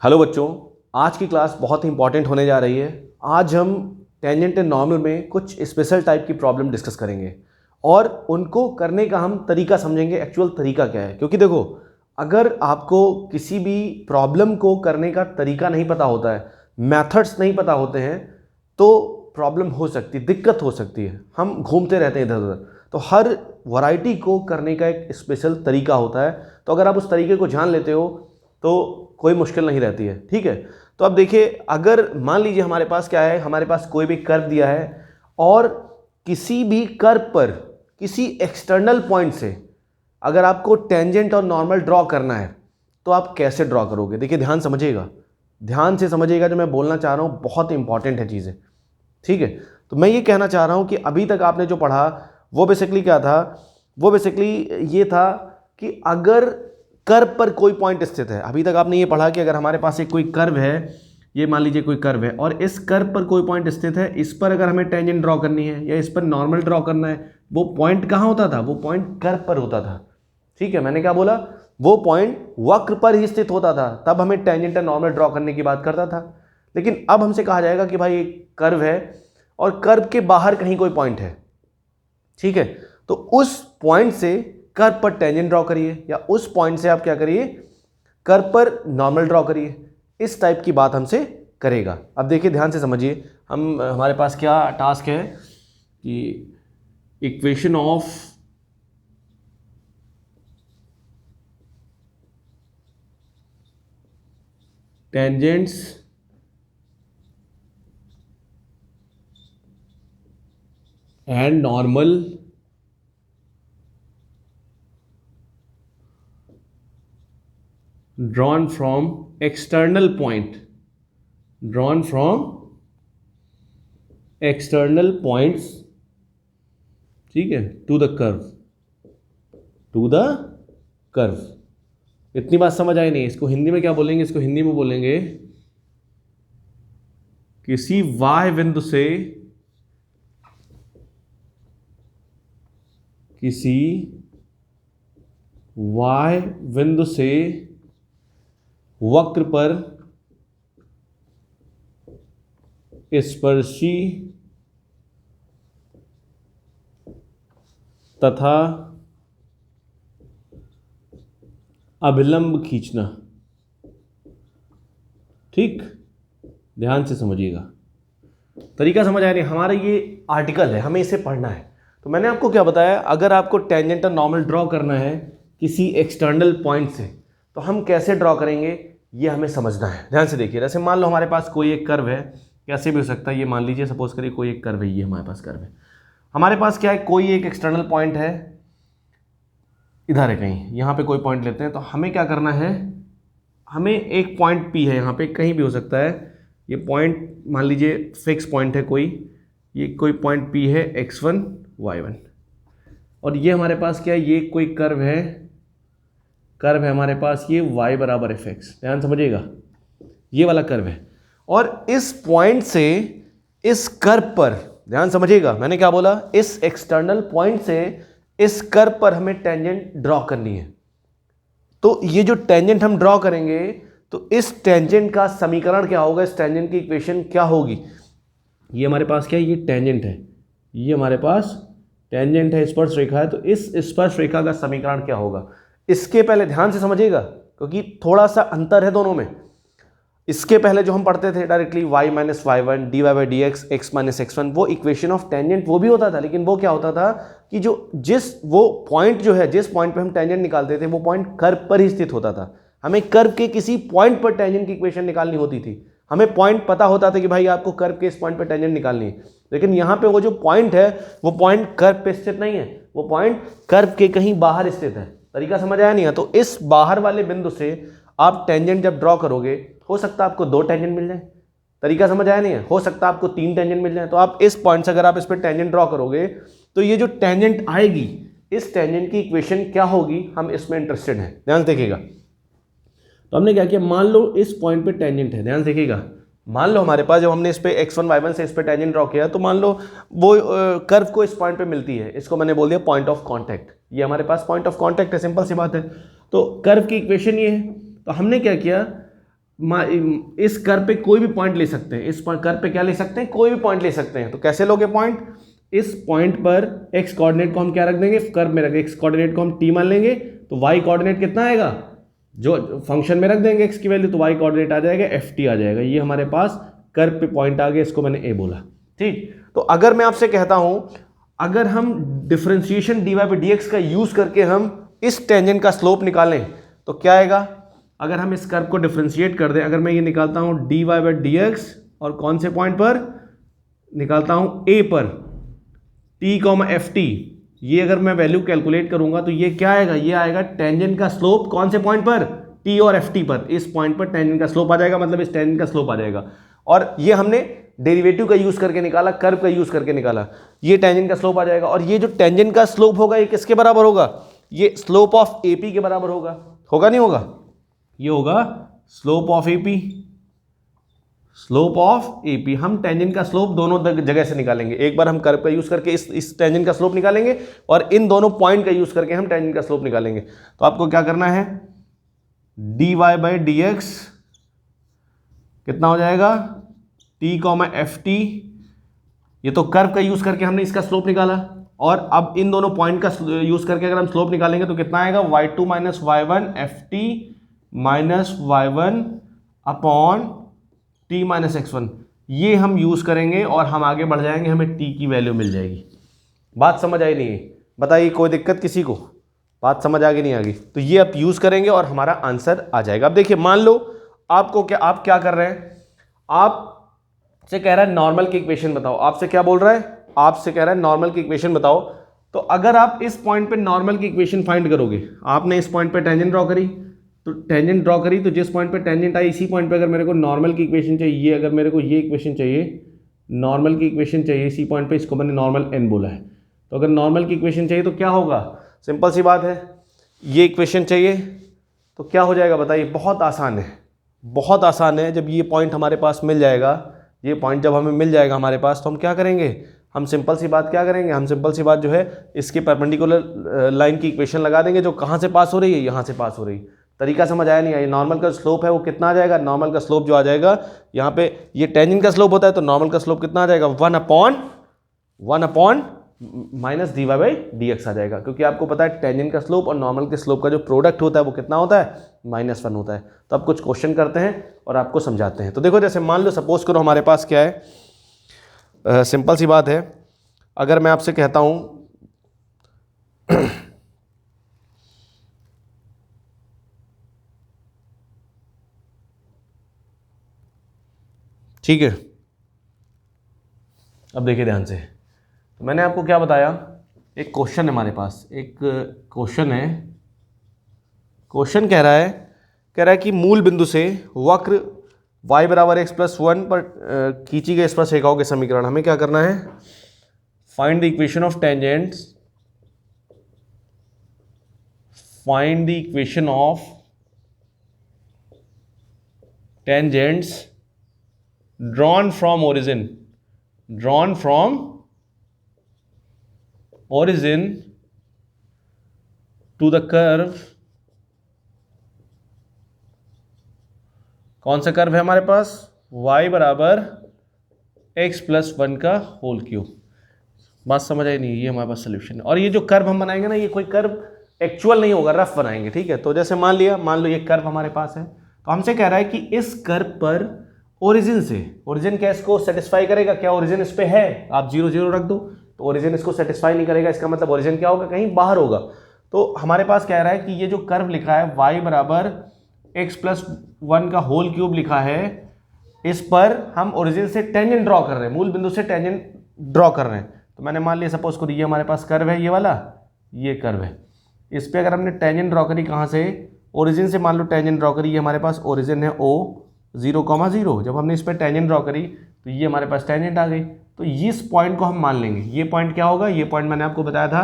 Hello बच्चों, आज की क्लास बहुत ही इंपॉर्टेंट होने जा रही है। आज हम टेंजेंट एंड नॉर्मल में कुछ स्पेशल टाइप की प्रॉब्लम डिस्कस करेंगे और उनको करने का हम तरीका समझेंगे, एक्चुअल तरीका क्या है। क्योंकि देखो, अगर आपको किसी भी प्रॉब्लम को करने का तरीका नहीं पता होता है, मेथड्स नहीं पता होते हैं, तो प्रॉब्लम हो सकती है, दिक्कत हो सकती है, हम घूमते रहते हैं इधर उधर। तो हर वैरायटी को करने का एक स्पेशल तरीका होता है। तो अगर आप उस तरीके को जान लेते हो तो कोई मुश्किल नहीं रहती है। ठीक है, तो अब देखिए, अगर मान लीजिए हमारे पास क्या है, हमारे पास कोई भी कर्व दिया है और किसी भी कर्व पर किसी एक्सटर्नल पॉइंट से अगर आपको टेंजेंट और नॉर्मल ड्रॉ करना है तो आप कैसे ड्रॉ करोगे। देखिए, ध्यान समझिएगा, ध्यान से समझिएगा, जो मैं बोलना चाह रहा हूँ बहुत इंपॉर्टेंट है चीज़ें। ठीक है, तो मैं ये कहना चाह रहा हूँ कि अभी तक आपने जो पढ़ा वो बेसिकली क्या था, वो बेसिकली ये था कि अगर कर्व पर कोई पॉइंट स्थित है, अभी तक आपने ये पढ़ा कि अगर हमारे पास एक कोई कर्व है, ये मान लीजिए कोई कर्व है और इस कर्व पर कोई पॉइंट स्थित है, इस पर अगर हमें टेंजेंट ड्रॉ करनी है या इस पर नॉर्मल ड्रॉ करना है, वो पॉइंट कहाँ होता था, वो पॉइंट कर्व पर होता था। ठीक है, मैंने क्या बोला, वो पॉइंट वक्र पर ही स्थित होता था, तब हमें टेंजेंट और नॉर्मल ड्रॉ करने की बात करता था। लेकिन अब हमसे कहा जाएगा कि भाई एक कर्व है और कर्व के बाहर कहीं कोई पॉइंट है। ठीक है, तो उस पॉइंट से कर्व पर टेंजेंट ड्रॉ करिए या उस पॉइंट से आप क्या करिए, कर्व पर नॉर्मल ड्रॉ करिए। इस टाइप की बात हमसे करेगा। अब देखिए, ध्यान से समझिए, हमारे पास क्या टास्क है कि equation of tangents and normal drawn from external point, drawn from external points, ठीक है, to the curve, to the curve। इतनी बात समझ आई नहीं? इसको हिंदी में क्या बोलेंगे, इसको हिंदी में बोलेंगे किसी y बिंदु से किसी y बिंदु से वक्र पर स्पर्शी तथा अभिलंब खींचना। ठीक, ध्यान से समझिएगा, तरीका समझ आया नहीं? हमारा ये आर्टिकल है, हमें इसे पढ़ना है। तो मैंने आपको क्या बताया, अगर आपको टेंजेंट और नॉर्मल ड्रॉ करना है किसी एक्सटर्नल पॉइंट से, तो हम कैसे ड्रॉ करेंगे ये हमें समझना है। ध्यान से देखिए, जैसे मान लो हमारे पास कोई एक कर्व है, कैसे भी हो सकता है, ये मान लीजिए सपोज करिए कोई एक कर्व है, ये हमारे पास कर्व है, हमारे पास क्या है, कोई एक एक्सटर्नल पॉइंट है, इधर है कहीं, यहाँ पे कोई पॉइंट लेते हैं। तो हमें क्या करना है, हमें एक पॉइंट P है, यहाँ पे कहीं भी हो सकता है, ये पॉइंट मान लीजिए फिक्स पॉइंट है कोई, ये कोई पॉइंट P है x1 y1, और ये हमारे पास क्या है, ये कोई कर्व है, कर्व है हमारे पास ये y बराबर fx। ध्यान समझिएगा, ये वाला कर्व है और इस पॉइंट से इस कर्व पर, ध्यान समझिएगा, मैंने क्या बोला, इस एक्सटर्नल पॉइंट से इस कर्व पर हमें टेंजेंट ड्रॉ करनी है। तो ये जो टेंजेंट हम ड्रॉ करेंगे, तो इस टेंजेंट का समीकरण क्या होगा, इस टेंजेंट की इक्वेशन क्या होगी। ये हमारे पास क्या है, ये टेंजेंट है, ये हमारे पास टेंजेंट है, स्पर्श रेखा है। तो इस स्पर्श रेखा का समीकरण क्या होगा, इसके पहले ध्यान से समझिएगा क्योंकि थोड़ा सा अंतर है दोनों में। इसके पहले जो हम पढ़ते थे directly y minus y one d y by d x x minus x1, वो इक्वेशन ऑफ टेंजेंट वो भी होता था, लेकिन वो क्या होता था कि वो पॉइंट जो है, जिस पॉइंट पे हम टेंजेंट निकालते थे, वो पॉइंट कर्व पर ही स्थित होता था। हमें कर्व के किसी पॉइंट पर टेंजेंट की इक्वेशन निकालनी होती थी, हमें पॉइंट पता होता था कि भाई आपको कर्व के इस पॉइंट पर टेंजेंट निकालनी है। लेकिन यहाँ पे वो जो पॉइंट है, वो पॉइंट कर्व पे स्थित नहीं है, वो पॉइंट कर्व के कहीं बाहर स्थित है। तरीका समझ आया नहीं है? तो इस बाहर वाले बिंदु से आप टेंजेंट जब ड्रॉ करोगे, हो सकता है आपको 2 टेंजेंट मिल जाए। तरीका समझ आया नहीं है? हो सकता है आपको 3 टेंजेंट मिल जाए। तो आप इस पॉइंट से अगर आप इस पर टेंजेंट ड्रॉ करोगे, तो ये जो टेंजेंट आएगी, इस टेंजेंट की इक्वेशन क्या होगी, हम इसमें इंटरेस्टेड हैं। ध्यान देखिएगा, तो हमने क्या किया, मान लो इस पॉइंट पे टेंजेंट है, ध्यान देखिएगा, मान लो हमारे पास जब हमने इस पे x1 y1 से इस पे टेंजेंट ड्रॉ किया, तो मान लो वो कर्व को इस पॉइंट पे मिलती है, इसको मैंने बोल दिया पॉइंट ऑफ कांटेक्ट। ये हमारे पास पॉइंट ऑफ कांटेक्ट है, सिंपल सी बात है। तो कर्व की इक्वेशन ये है। तो हमने क्या किया, इस कर्व पे कोई भी पॉइंट ले सकते हैं, इस कर्व पे क्या ले सकते हैं, कोई भी पॉइंट ले सकते हैं। तो कैसे लोगे पॉइंट, इस पॉइंट पर एक्स कोऑर्डिनेट को हम क्या रख देंगे, कर्व में रख, एक्स कोऑर्डिनेट को हम टी मान लेंगे, तो वाई कोऑर्डिनेट कितना आएगा, जो फंक्शन में रख देंगे एक्स की वैल्यू, तो वाई कोऑर्डिनेट आ जाएगा एफ टी आ जाएगा। ये हमारे पास कर्व पे पॉइंट आ गया, इसको मैंने ए बोला। ठीक, तो अगर मैं आपसे कहता हूं, अगर हम differentiation d y by d x का यूज करके हम इस टेंजेंट का स्लोप निकालें तो क्या आएगा। अगर हम इस कर्व को डिफरेंशिएट कर दें, अगर मैं ये निकालता हूं d y by d x और कौन से पॉइंट पर निकालता हूं, ए पर, टी कॉमा एफ टी, ये अगर मैं वैल्यू कैलकुलेट करूंगा तो ये क्या आएगा, ये आएगा टेंजेंट का स्लोप कौन से पॉइंट पर, टी और एफ टी पर, इस पॉइंट पर टेंजेंट का स्लोप आ जाएगा, मतलब इस टेंजेंट का स्लोप आ जाएगा। और ये हमने डेरिवेटिव का यूज करके निकाला, कर्व का यूज करके निकाला, ये टेंजेंट का स्लोप आ जाएगा। और ये जो टेंजेंट का स्लोप होगा ये किसके बराबर होगा, ये स्लोप ऑफ एपी के बराबर होगा, होगा नहीं होगा, ये होगा slope of AP, slope of AP. हम टेंजेंट का स्लोप दोनों जगह से निकालेंगे, एक बार हम कर्व का यूज करके इस टेंजेंट का स्लोप निकालेंगे और इन दोनों पॉइंट का यूज करके हम टेंजेंट का स्लोप निकालेंगे। तो आपको क्या करना है, d y by d x कितना हो जाएगा, टी कॉमा एफ टी, ये तो कर्व का यूज करके हमने इसका स्लोप निकाला, और अब इन दोनों पॉइंट का यूज करके अगर हम स्लोप निकालेंगे तो कितना आएगा, y2 minus y one f t minus y one upon t minus x one, ये हम यूज करेंगे और हम आगे बढ़ जाएंगे, हमें टी की वैल्यू मिल जाएगी। बात समझ आई नहीं, बताइए कोई दिक्कत किसी को, बात समझ आ गई नहीं आ गई, तो ये आप यूज करेंगे और हमारा आंसर आ जाएगा। अब देखिए, मान लो आपको क्या, आप क्या कर रहे हैं, आपसे कह रहा है नॉर्मल की इक्वेशन बताओ, आपसे क्या बोल रहा है, आपसे कह रहा है नॉर्मल की इक्वेशन बताओ। तो अगर आप इस पॉइंट पे नॉर्मल की इक्वेशन फाइंड करोगे, आपने इस पॉइंट पे टेंजेंट ड्रॉ करी, तो टेंजेंट ड्रॉ करी, तो जिस पॉइंट पे टेंजेंट आई इसी पॉइंट पे अगर मेरे को नॉर्मल की इक्वेशन चाहिए, अगर मेरे को ये इक्वेशन चाहिए, नॉर्मल की इक्वेशन चाहिए इसी पॉइंट पे, इसको मैंने नॉर्मल एन बोला है, तो अगर नॉर्मल की इक्वेशन चाहिए तो क्या होगा, सिंपल सी बात है, ये इक्वेशन चाहिए तो क्या हो जाएगा बताइए, बहुत आसान है, बहुत आसान है। जब ये पॉइंट हमारे पास मिल जाएगा, ये पॉइंट जब हमें मिल जाएगा हमारे पास, तो हम क्या करेंगे, हम सिंपल सी बात क्या करेंगे, हम सिंपल सी बात जो है इसके परपेंडिकुलर लाइन की इक्वेशन लगा देंगे, जो कहाँ से पास हो रही है, यहाँ से पास हो रही है। तरीका समझ आया नहीं आया, नॉर्मल का स्लोप है वो कितना आ जाएगा, नॉर्मल का स्लोप जो आ जाएगा यहाँ पे, ये टेंजेंट का स्लोप होता है, तो नॉर्मल का स्लोप कितना आ जाएगा, one upon minus d y by d x आ जाएगा, क्योंकि आपको पता है टेंजेंट का स्लोप और नॉर्मल के स्लोप का जो प्रोडक्ट होता है वो कितना होता है, -1 होता है। तो अब कुछ क्वेश्चन करते हैं और आपको समझाते हैं। तो देखो, जैसे मान लो, सपोज करो हमारे पास क्या है, सिंपल सी बात है, अगर मैं आपसे कहता हूं ठीक है, अब देखिए ध्यान से, तो मैंने आपको क्या बताया, एक क्वेश्चन है हमारे पास, एक क्वेश्चन है, क्वेश्चन कह रहा है कि मूल बिंदु से वक्र y बराबर एक्स प्लस वन पर खींची गई स्पर्शरेखाओं के समीकरण, हमें क्या करना है, find the equation of tangents, find the equation of tangents drawn from origin, drawn from origin to the curve, कौन सा कर्व है हमारे पास, y बराबर एक्स प्लस वन का होल क्यूब। बात समझ आई नहीं, ये हमारे पास सोल्यूशन है। और ये जो कर्व हम बनाएंगे ना, ये कोई कर्व एक्चुअल नहीं होगा, रफ बनाएंगे, ठीक है। तो जैसे मान लो ये कर्व हमारे पास है, तो हमसे कह रहा है कि इस कर्व पर ओरिजिन से, ओरिजिन क्या इसको सेटिस्फाई करेगा, क्या ओरिजिन इस पे है, आप 0 0 रख दो, तो ओरिजिन इसको सेटिस्फाई नहीं करेगा, इसका मतलब ओरिजिन क्या होगा, कहीं बाहर होगा। तो हमारे पास कह रहा है कि ये जो कर्व लिखा है y बराबर एक्स प्लस वन का होल क्यूब लिखा है, इस पर हम ओरिजिन से टेंजेंट ड्रॉ कर रहे हैं, मूल बिंदु से टेंजेंट ड्रॉ कर रहे हैं। तो मैंने मान लिया, सपोज करो ये हमारे पास कर्व है, ये वाला, ये कर्व है, इस पर अगर हमने टेंजेंट ड्रॉ करी, कहाँ से, ओरिजिन से, मान लो टेंजेंट ड्रॉ करी, ये हमारे पास ओरिजिन है O 0,0, जब हमने इस पर टेंजेंट ड्रॉ करी तो ये हमारे पास टेंजेंट आ गई। तो इस पॉइंट को हम मान लेंगे, ये पॉइंट क्या होगा, ये पॉइंट मैंने आपको बताया था,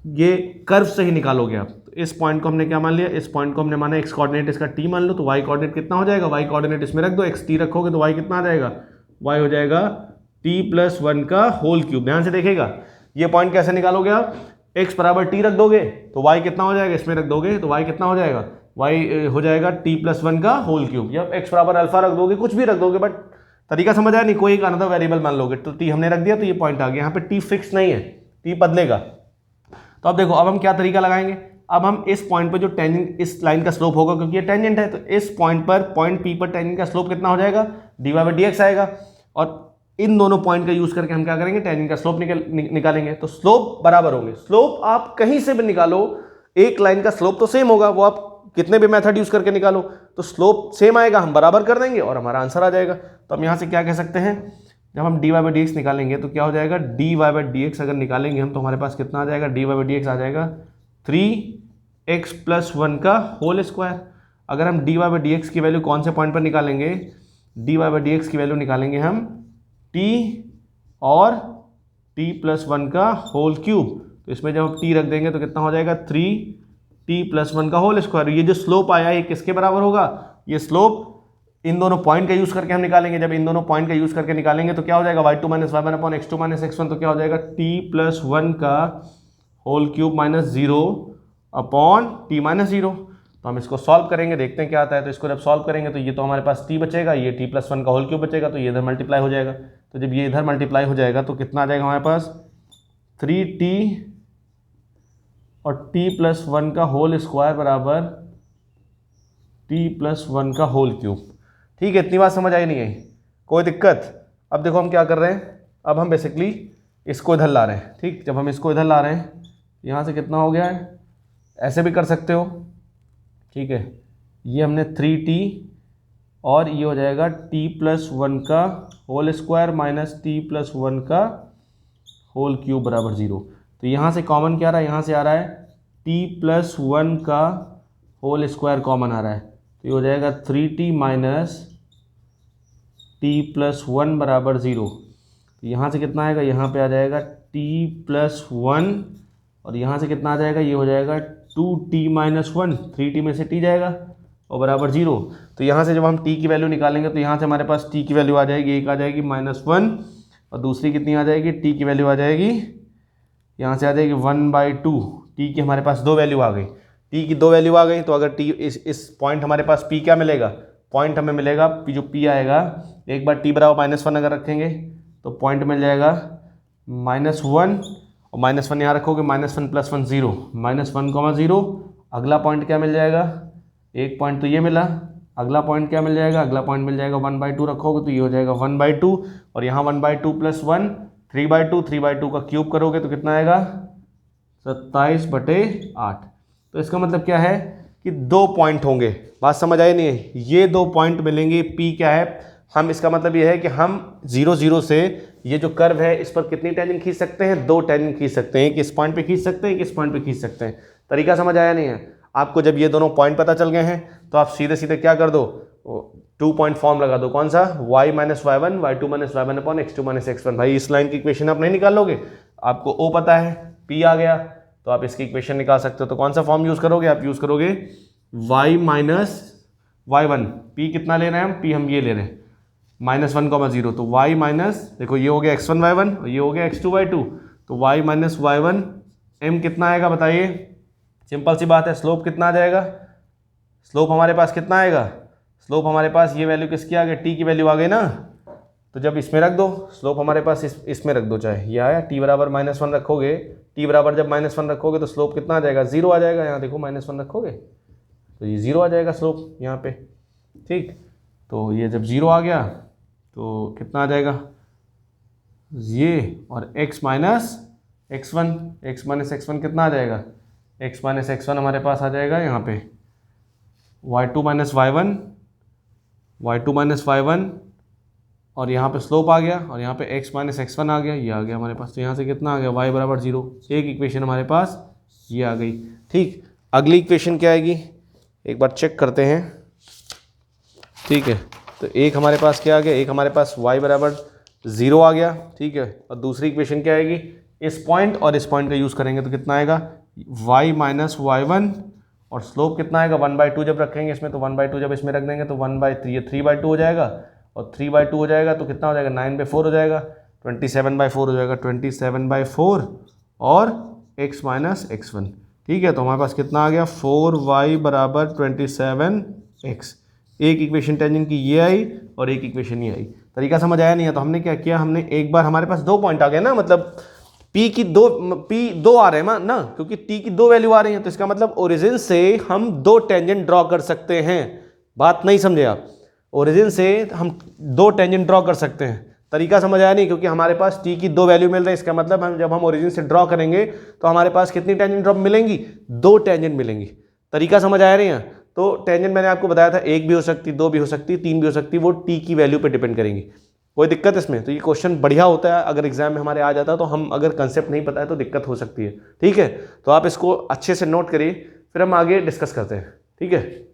ये कर्व से ही निकालोगे आप। तो इस पॉइंट को हमने क्या मान लिया, इस पॉइंट को हमने माना एक्स कोऑर्डिनेट इसका टी मान लो, तो वाई कोऑर्डिनेट कितना हो जाएगा, वाई कोऑर्डिनेट इसमें रख दो, एक्स टी रखोगे तो वाई कितना आ जाएगा, वाई हो जाएगा टी प्लस वन का होल क्यूब। ध्यान से देखिएगा, ये पॉइंट कैसे निकालोगे आप, एक्स बराबर टी रख दोगे तो वाई कितना हो जाएगा, इसमें रख दोगे तो वाई कितना हो जाएगा, वाई हो जाएगा t+1 का होल क्यूब, या x बराबर अल्फा रख दोगे, कुछ भी रख दोगे, बट तरीका समझ आया नहीं, कोई एक अनदर वेरिएबल मान लोगे, तो t हमने रख दिया तो ये पॉइंट आ गया। यहाँ पे t फिक्स नहीं है, t बदलेगा। तो अब देखो, अब हम क्या तरीका लगाएंगे, अब हम इस पॉइंट पर जो टेंजेंट इस लाइन का स्लोप होगा, क्योंकि ये टेंजेंट है, तो इस पॉइंट पर पॉइंट p पर टेंजेंट का स्लोप कितना हो जाएगा, dy/dx आएगा। और इन दोनों पॉइंट का यूज करके हम क्या करेंगे, टेंजेंट का स्लोप निकालेंगे। तो स्लोप बराबर होंगे, स्लोप आप कहीं से भी निकालो, एक लाइन का स्लोप तो सेम होगा, वो आप कितने भी मेथड यूज करके निकालो, तो स्लोप सेम आएगा, हम बराबर कर देंगे और हमारा आंसर आ जाएगा। तो हम यहाँ से क्या कह सकते हैं, जब हम dy/dx निकालेंगे तो क्या हो जाएगा, dy/dx अगर निकालेंगे हम तो हमारे पास कितना आ जाएगा, dy/dx आ जाएगा 3x+1 का होल स्क्वायर। अगर हम dy/dx की वैल्यू कौन से पॉइंट पर निकालेंगे, dy/dx की वैल्यू निकालेंगे हम t और t+1 का होल क्यूब। तो इसमें जब हम t रख देंगे तो कितना हो जाएगा, 3t+1 का होल स्क्वायर। ये जो स्लोप आया ये किसके बराबर होगा, ये स्लोप इन दोनों पॉइंट का यूज करके हम निकालेंगे। जब इन दोनों पॉइंट का यूज करके निकालेंगे तो क्या हो जाएगा, y2 - y1 upon x2 - x1, तो क्या हो जाएगा t+1 का whole cube minus 0 upon t - 0। तो हम इसको सॉल्व करेंगे, देखते हैं क्या आता है। तो इसको जब सॉल्व करेंगे तो ये तो हमारे पास t बचेगा, ये t+1 का होल क्यूब बचेगा, तो ये इधर मल्टीप्लाई हो जाएगा। तो जब ये इधर मल्टीप्लाई हो जाएगा तो कितना आ जाएगा हमारे पास, 3t और t+1 का होल स्क्वायर बराबर t+1 का होल क्यूब। ठीक है, इतनी बात समझ आई नहीं आई, कोई दिक्कत। अब देखो हम क्या कर रहे हैं, अब हम बेसिकली इसको इधर ला रहे हैं। ठीक, जब हम इसको इधर ला रहे हैं, यहाँ से कितना हो गया है, ऐसे भी कर सकते हो। ठीक है, ये हमने 3t और ये हो जाएगा t+1 का होल स्क्वायर माइनस t+1 का होल क्यूब बराबर 0। तो यहाँ से कॉमन क्या आ रहा है, यहाँ से आ रहा है t+1 का होल स्क्वायर कॉमन आ रहा है, तो ये हो जाएगा 3t माइनस t+1 बराबर 0। तो यहाँ से कितना आएगा, यहाँ पे आ जाएगा t+1 और यहाँ से कितना आ जाएगा, ये हो जाएगा 2t - 1, 3t में से t जाएगा और बराबर 0। तो यहाँ से जब हम t की वैल्यू निकालेंगे तो यहाँ से हमारे पास t की वैल्यू आ जाएगी, एक आ जाएगी -1 और दूसरी कितनी आ जाएगी, t की वैल्यू आ जाएगी, यहाँ से आ जाएगी 1/2। t की हमारे पास दो वैल्यू आ गई, t की दो वैल्यू आ गई। तो अगर t इस पॉइंट हमारे पास p क्या मिलेगा, पॉइंट हमें मिलेगा जो p आएगा, एक बार t बराबर -1 अगर रखेंगे तो पॉइंट मिल जाएगा -1 और -1 यहाँ रखोगे, -1 + 1 0, -1, 0। अगला पॉइंट क्या मिल जाएगा, एक पॉइंट तो ये मिला, अगला पॉइंट क्या मिल जाएगा, अगला पॉइंट मिल जाएगा 1/2 रखोगे तो ये हो जाएगा 1/2 और यहाँ 1/2 + 1 3/2, 3/2 का क्यूब करोगे तो कितना आएगा, 27/8। तो इसका मतलब क्या है कि दो पॉइंट होंगे, बात समझ आई नहीं है, ये दो पॉइंट मिलेंगे, p क्या है, हम इसका मतलब ये है कि हम 0 0 से ये जो कर्व है इस पर कितनी टेंजेंट खींच सकते हैं, दो टेंजेंट खींच सकते हैं, कि इस पॉइंट पे खींच सकते हैं, कि इस पॉइंट पे खींच सकते हैं। तरीका समझ आया नहीं है आपको, जब ये दोनों पॉइंट पता चल गए हैं तो आप सीधे सीधे क्या कर दो, 2 पॉइंट फॉर्म लगा दो, कौन सा, y - y1 y2 - y1 upon x2 - x1। भाई इस लाइन की इक्वेशन आप नहीं निकाल लोगे, आपको o पता है, p आ गया, तो आप इसकी इक्वेशन निकाल सकते हो। तो कौन सा फॉर्म यूज करोगे, आप यूज करोगे y - y1, p कितना ले रहे हैं हम, p हम ये ले रहे हैं -1, 0, तो y माइनस, देखो ये हो गया x1 y1 और ये हो गया x2 y2, तो y - y1 m कितना आएगा बताइए, सिंपल सी बात है, स्लोप कितना आ जाएगा, स्लोप हमारे पास कितना आएगा, स्लोप हमारे पास ये वैल्यू किसकी आ गई, t की वैल्यू आ गई ना, तो जब इसमें रख दो स्लोप हमारे पास इसमें रख दो, चाहे ये आया t बराबर -1 रखोगे, t बराबर जब -1 रखोगे तो स्लोप कितना आ जाएगा, 0 आ जाएगा। यहाँ देखो -1 रखोगे तो ये 0 आ जाएगा स्लोप यहाँ पे। ठीक, तो ये जब 0 आ गया तो कितना आ जाएगा, ये और x - x1 कितना आ जाएगा, x - x1 हमारे पास आ जाएगा यहाँ पे y2 - y1 और यहाँ पे स्लोप आ गया और यहाँ पे x - x1 आ गया, ये आ गया हमारे पास। तो यहाँ से कितना आ गया, y बराबर 0, एक इक्वेशन हमारे पास ये आ गई। ठीक, अगली इक्वेशन क्या आएगी, एक बार चेक करते हैं। ठीक है, तो एक हमारे पास क्या आ गया, एक हमारे पास y बराबर 0 आ गया। ठीक है, और दूसरी इक्वेशन क्या आएगी, इस पॉइंट और इस पॉइंट का यूज़ करेंगे तो कितना आएगा, y - y1 और स्लोप कितना आएगा, 1/2 जब रखेंगे इसमें तो 1/2 जब इसमें रख देंगे तो 1/3, ये 3/2 हो जाएगा और 3/2 हो जाएगा तो कितना हो जाएगा, 9/4 हो जाएगा, 27/4 हो जाएगा, 27/4 और x - x1। ठीक है, तो हमारे पास कितना आ गया 4y बराबर 27x। एक इक्वेशन टेंजेंट की ये आई और एक इक्वेशन ये आई। तरीका समझ आया नहीं है? तो हमने क्या किया, हमने एक बार, हमारे पास 2 पॉइंट आ गए ना, मतलब p दो आ रहे हैं ना, क्योंकि t की 2 वैल्यू आ रही है, तो इसका मतलब ओरिजिन से हम 2 टेंजेंट ड्रॉ कर सकते हैं। बात नहीं समझे आप? ओरिजिन से हम 2 टेंजेंट ड्रॉ कर सकते हैं। तरीका समझ आया नहीं? क्योंकि हमारे पास t की 2 वैल्यू मिल रही है, इसका मतलब हम जब हम ओरिजिन से ड्रॉ करेंगे तो हमारे पास कितनी टेंजेंट ड्रॉ मिलेंगी? 2 टेंजेंट मिलेंगी। तरीका समझ आया नहीं है? तो टेंजेंट मैंने आपको बताया था, 1 भी हो सकती, 2 भी हो सकती, 3 भी हो सकती, वो t की वैल्यू पे डिपेंड करेंगी। कोई दिक्कत इसमें? तो ये क्वेश्चन बढ़िया होता है, अगर एग्जाम में हमारे आ जाता है तो हम, अगर कंसेप्ट नहीं पता है तो दिक्कत हो सकती है। ठीक है, तो आप इसको अच्छे से नोट करिए, फिर हम आगे डिस्कस करते हैं। ठीक है,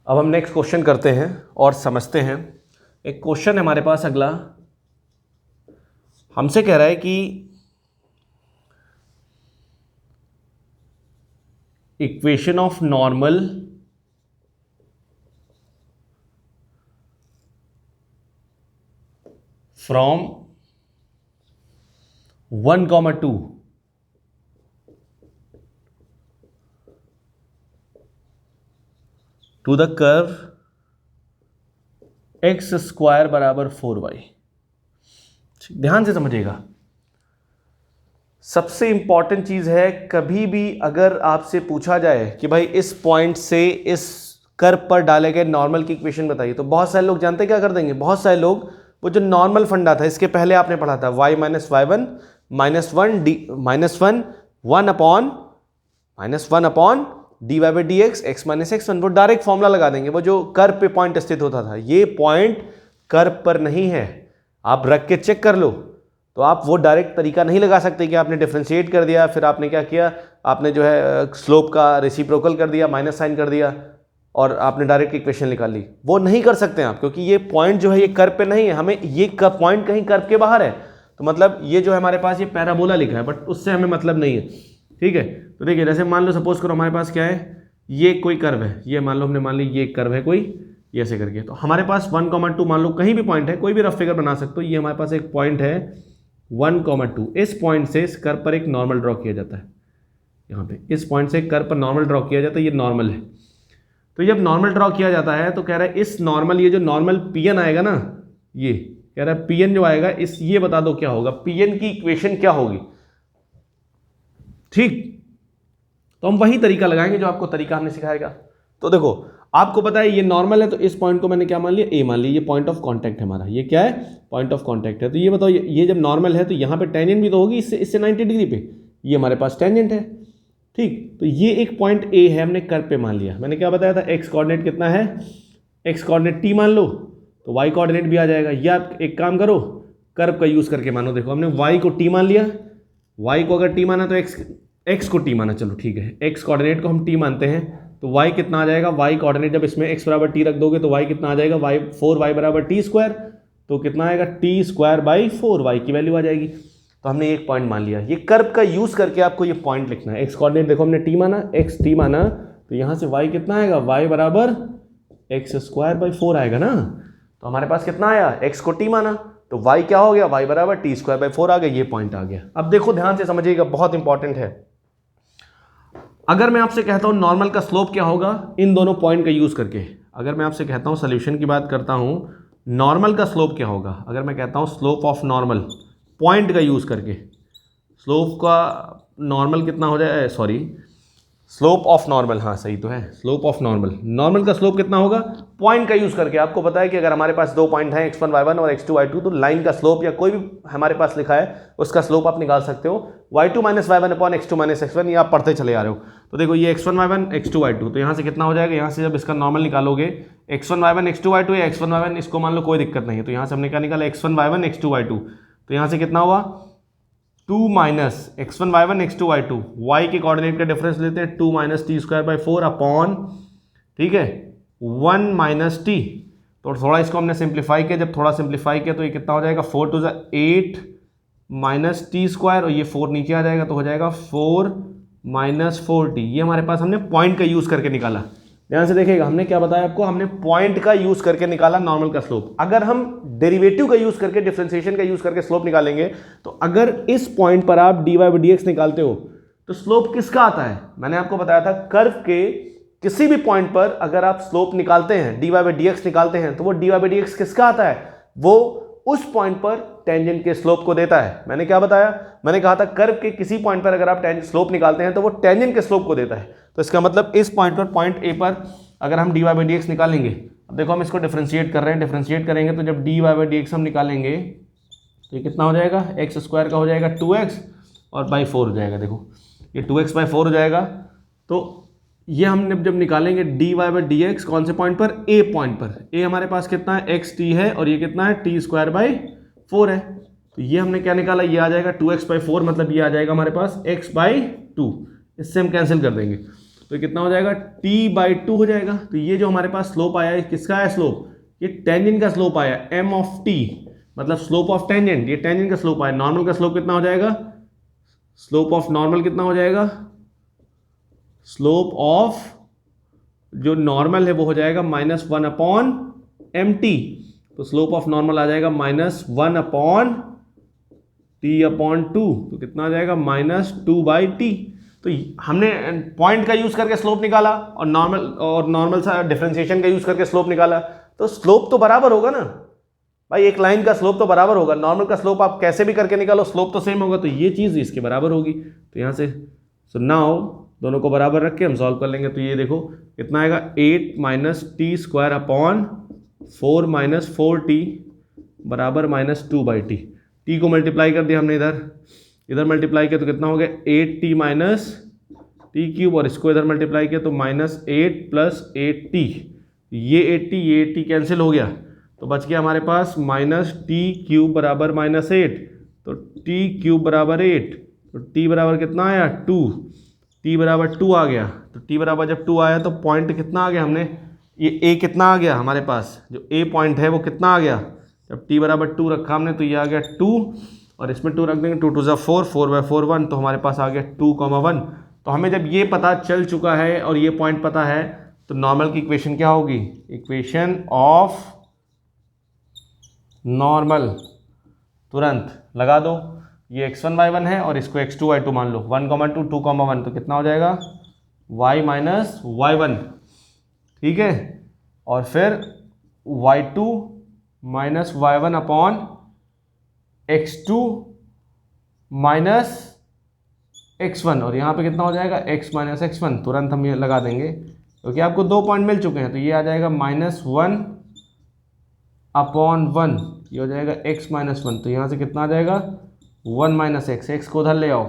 अब हम नेक्स्ट क्वेश्चन करते हैं और समझते हैं। एक क्वेश्चन है हमारे पास अगला, हमसे कह रहा है कि equation of normal from 1,2 to the curve x square बराबर 4y। ध्यान से समझिएगा, सबसे इंपॉर्टेंट चीज है, कभी भी अगर आपसे पूछा जाए कि भाई इस पॉइंट से इस कर्व पर डाले गए नॉर्मल की इक्वेशन बताइए, तो बहुत सारे लोग जानते हैं क्या कर देंगे, बहुत सारे लोग वो जो नॉर्मल फंडा था, इसके पहले आपने पढ़ा था y minus y1 minus one d minus one one upon d y by d x x minus x one, वो डायरेक्ट फॉर्मूला लगा देंगे। वो जो कर्व पे पॉइंट स्थित होता था, ये पॉइंट कर्व पर नहीं है, आप रख के चेक कर लो। तो आप वो डायरेक्ट तरीका नहीं लगा सकते कि आपने डिफरेंशिएट कर दिया, फिर आपने क्या किया, आपने जो है स्लोप का रेसिप्रोकल कर दिया, माइनस साइन कर दिया और आपने डायरेक्ट इक्वेशन निकाल ली। वो नहीं कर सकते आप, क्योंकि ये पॉइंट जो है ये कर्व पे नहीं है, हमें ये पॉइंट कहीं कर्व के बाहर है। तो मतलब ये जो है हमारे पास ये पैराबोला लिखा है, बट उससे हमें मतलब नहीं है। ठीक है, तो देखिए जैसे मान लो सपोज करो हमारे पास क्या है, ये कोई कर्व है, ये मान लो हमने मान ली ये कर्व है कोई, ये ऐसे करके, तो हमारे पास 1,2 मान लो कहीं भी पॉइंट है, कोई भी रफ फिगर बना सकते हो। ये हमारे पास एक पॉइंट है 1,2, इस पॉइंट से इस कर्व पर एक नॉर्मल ड्रॉ किया जाता है। यहाँ पे इस पॉइंट से कर्व पर नॉर्मल ड्रॉ किया जाता है, ये नॉर्मल है। तो जब नॉर्मल ड्रॉ किया जाता है तो कह रहा है इस नॉर्मल, ये जो नॉर्मल पीएन आएगा ना, ये कह रहा है पीएन जो आएगा इस, ये बता दो क्या होगा, पीएन की इक्वेशन क्या होगी। ठीक, तो हम वही तरीका लगाएंगे जो आपको तरीका हमने सिखाएगा। तो देखो आपको पता है ये नॉर्मल है, तो इस पॉइंट को मैंने क्या मान लिया, ए मान लिया, ये पॉइंट ऑफ कांटेक्ट है हमारा। ये क्या है, पॉइंट ऑफ कांटेक्ट है। तो ये बताओ, ये जब नॉर्मल है तो यहाँ पे टेंजेंट भी तो होगी इससे 90 डिग्री पे, ये हमारे पास टेंजेंट है। ठीक, तो ये एक पॉइंट ए है, हमने कर्व पे मान लिया। मैंने क्या बताया था, एक्स कोऑर्डिनेट कितना है, एक्स कोऑर्डिनेट टी मान लो, तो वाई कोऑर्डिनेट भी आ जाएगा। या आप एक काम करो, कर्व का यूज़ करके मानो। देखो हमने वाई को टी मान लिया, वाई को अगर टी माना तो एक्स को टी माना, चलो ठीक है, एक्स कोऑर्डिनेट को हम टी मानते हैं, तो वाई कितना आ जाएगा, वाई कोऑर्डिनेट जब इसमें एक्स बराबर टी रख दोगे तो वाई कितना आ जाएगा, वाई 4y बराबर टी स्क्वायर, तो कितना आएगा टी स्क्वायर बाई 4y की वैल्यू आ जाएगी। तो हमने एक पॉइंट मान लिया। ये कर्व का यूज करके आपको ये पॉइंट लिखना है। एक्स कोऑर्डिनेट देखो हमने टी माना, एक्स टी माना, तो यहाँ से वाई कितना आएगा, वाई बराबर एक्स स्क्वायर बाई 4 आएगा ना। तो हमारे पास कितना आया, एक्स को टी माना तो वाई क्या हो गया, वाई बराबर टी स्क्वायर बाई 4 आ गया, ये पॉइंट आ गया। अब देखो ध्यान से समझिएगा, बहुत इंपॉर्टेंट है। अगर मैं आपसे कहता हूं नॉर्मल का स्लोप क्या होगा इन दोनों पॉइंट का यूज करके, अगर मैं आपसे कहता हूं सोल्यूशन की बात करता हूं, नॉर्मल का स्लोप क्या होगा, अगर मैं कहता हूं स्लोप ऑफ नॉर्मल पॉइंट का यूज करके, स्लोप का नॉर्मल कितना हो जाए, सॉरी स्लोप ऑफ नॉर्मल, हाँ सही तो है, स्लोप ऑफ नॉर्मल, नॉर्मल का स्लोप कितना होगा पॉइंट का यूज करके। आपको पता है कि अगर हमारे पास दो पॉइंट हैं x1 y1 और x2 y2, तो लाइन का स्लोप या कोई भी हमारे पास लिखा है उसका स्लोप आप निकाल सकते हो y2 minus y one upon x two minus x one, ये आप पढ़ते चले आ रहे हो। तो देखो ये x1 y1 x2 y2, तो यहाँ से कितना हो जाएगा, यहाँ से जब इसका नॉर्मल निकालोगे x1 y1 x2 y2 या x1 y1 इसको मान लो कोई दिक्कत नहीं है, तो यहाँ से हमने क्या निकाला x1 y1 x2 y2, तो यहाँ से कितना हुआ 2 minus x1 y1 x2 y2, y के कोऑर्डिनेट का डिफरेंस लेते हैं 2 minus T square by 4 upon, ठीक है 1 माइनस टी। तो थोड़ा इसको हमने सिंप्लीफाई किया, जब थोड़ा सिंप्लीफाई किया तो ये कितना हो जाएगा 4 टू 8 माइनस टी स्क्वायर, और ये 4 नीचे आ जाएगा तो हो जाएगा 4 माइनस 4t। ये हमारे पास हमने पॉइंट का यूज करके निकाला। ध्यान से देखिएगा, हमने क्या बताया आपको, हमने पॉइंट का यूज करके निकाला नॉर्मल का स्लोप। अगर हम डेरिवेटिव का यूज करके, डिफरेंशिएशन का यूज करके स्लोप निकालेंगे, तो अगर इस पॉइंट पर आप dy बाई डी निकालते हो तो स्लोप किसका आता है, मैंने आपको बताया था कर्व के किसी भी पॉइंट पर अगर आप स्लोप निकालते हैं, dy बाई डी निकालते हैं, तो वो dy बाई डी किसका आता है, वो उस पॉइंट पर टेंजेंट के स्लोप को देता है। मैंने क्या बताया, मैंने कहा था कर्व के किसी पॉइंट पर अगर आप स्लोप निकालते हैं तो वो टेंजेंट के स्लोप को देता है। तो इसका मतलब इस पॉइंट पर, पॉइंट ए पर अगर हम dy बाई डी निकालेंगे, अब देखो हम इसको डिफरेंशिएट कर रहे हैं, डिफरेंशिएट करेंगे तो जब dy बाई डी हम निकालेंगे तो ये कितना हो जाएगा, एक्स स्क्वायर का हो जाएगा 2x और बाई 4 हो जाएगा। देखो ये 2x बाई 4 हो जाएगा। तो ये हमने जब निकालेंगे dy बाई डी कौन से पॉइंट पर, a पॉइंट पर, a हमारे पास कितना है xt है और ये कितना है टी स्क्वायर बाई 4 है। तो ये हमने क्या निकाला, ये आ जाएगा 2x बाई 4, मतलब ये आ जाएगा हमारे पास x बाई 2, इससे हम कैंसिल कर देंगे तो ये कितना हो जाएगा t बाई 2 हो जाएगा। तो ये जो हमारे पास स्लोप आया है किसका है स्लोप, ये टेंजेंट का स्लोप आया m ऑफ t, मतलब स्लोप ऑफ टेंजेंट, ये टेंजेंट का स्लोप आया। नॉर्मल का स्लोप कितना हो जाएगा, स्लोप ऑफ नॉर्मल कितना हो जाएगा, स्लोप ऑफ जो नॉर्मल है वो हो जाएगा -1 अपॉन एम टी, तो स्लोप ऑफ नॉर्मल आ जाएगा -1 अपॉन टी अपॉन 2, तो कितना आ जाएगा -2 बाई टी। तो हमने पॉइंट का यूज करके स्लोप निकाला और नॉर्मल सा डिफरेंशिएशन का यूज करके स्लोप निकाला, तो स्लोप तो बराबर होगा ना भाई, एक लाइन का स्लोप तो बराबर होगा। नॉर्मल का स्लोप आप कैसे भी करके निकालो स्लोप तो सेम होगा, तो ये चीज़ इसके बराबर होगी। तो यहाँ से सो नाउ दोनों को बराबर रख के हम सॉल्व कर लेंगे। तो ये देखो कितना आएगा 8 minus T square upon 4 minus 4t बराबर -2 बाई टी। टी को मल्टीप्लाई कर दिया हमने इधर मल्टीप्लाई किया तो कितना हो गया 8t माइनस टी क्यूब, और इसको इधर मल्टीप्लाई किया तो -8 प्लस 8t, ये 80 कैंसिल हो गया तो बच गया हमारे पास -t क्यूब बराबर -8, तो t क्यूब बराबर 8, तो t बराबर कितना आया 2, t बराबर 2 आ गया। तो t बराबर जब 2 आया तो पॉइंट कितना आ गया, हमने ये a कितना आ गया हमारे पास, जो a पॉइंट है वो कितना आ गया, जब t बराबर 2 रखा हमने तो ये आ गया 2, और इसमें 2 रख देंगे 2 2 4, 4 बाई 4 1, तो हमारे पास आ गया 2,1। तो हमें जब ये पता चल चुका है और ये पॉइंट पता है तो नॉर्मल की इक्वेशन क्या होगी, इक्वेशन ऑफ नॉर्मल तुरंत लगा दो। ये x1 y1 है और इसको x2 y2 मान लो, 1, 2, 2, 1, तो कितना हो जाएगा y माइनस y1, ठीक है, और फिर y2 minus y1 upon x2 minus x1, और यहाँ पे कितना हो जाएगा x माइनस x1, तुरंत हम ये लगा देंगे क्योंकि आपको 2 पॉइंट मिल चुके हैं। तो ये आ जाएगा -1 अपॉन 1, ये हो जाएगा x माइनस 1, तो यहाँ से कितना आ जाएगा 1 माइनस x को उधर ले आओ,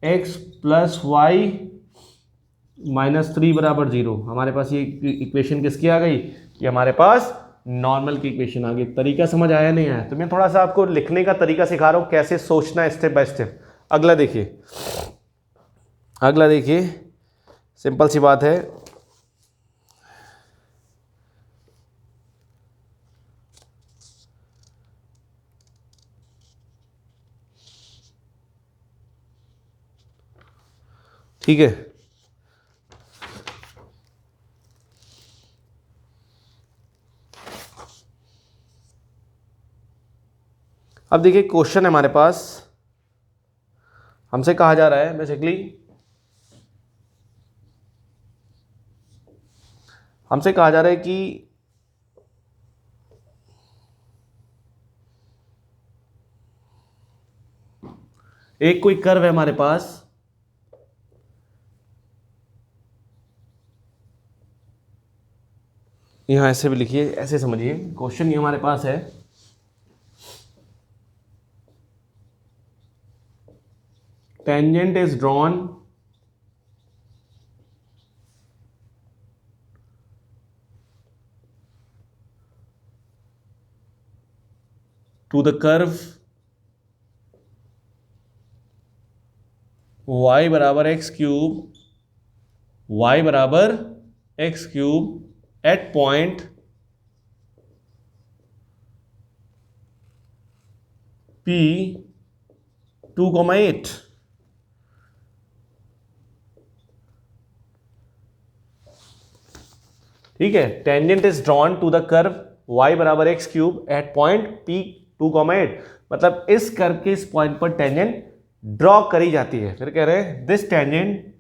x प्लस वाई -3 बराबर 0। हमारे पास ये इक्वेशन किसकी आ गई, ये हमारे पास नॉर्मल की इक्वेशन आ गई। तरीका समझ आया नहीं आया, तो मैं थोड़ा सा आपको लिखने का तरीका सिखा रहा हूँ, कैसे सोचना है स्टेप बाय स्टेप। अगला देखिए सिंपल सी बात है, ठीक है। अब देखिए क्वेश्चन है हमारे पास, हमसे कहा जा रहा है बेसिकली, हमसे कहा जा रहा है कि एक कोई कर्व है हमारे पास, यहां ऐसे भी लिखिए, ऐसे समझिए क्वेश्चन ये हमारे पास है, tangent is drawn to the curve y बराबर एक्स क्यूब, y बराबर x cube at point P 2,8। ठीक है, tangent is drawn to the curve y बराबर x cube at point P 2,8, मतलब इस कर्व के इस पॉइंट पर टेंजेंट ड्रॉ करी जाती है। फिर कह रहे हैं this tangent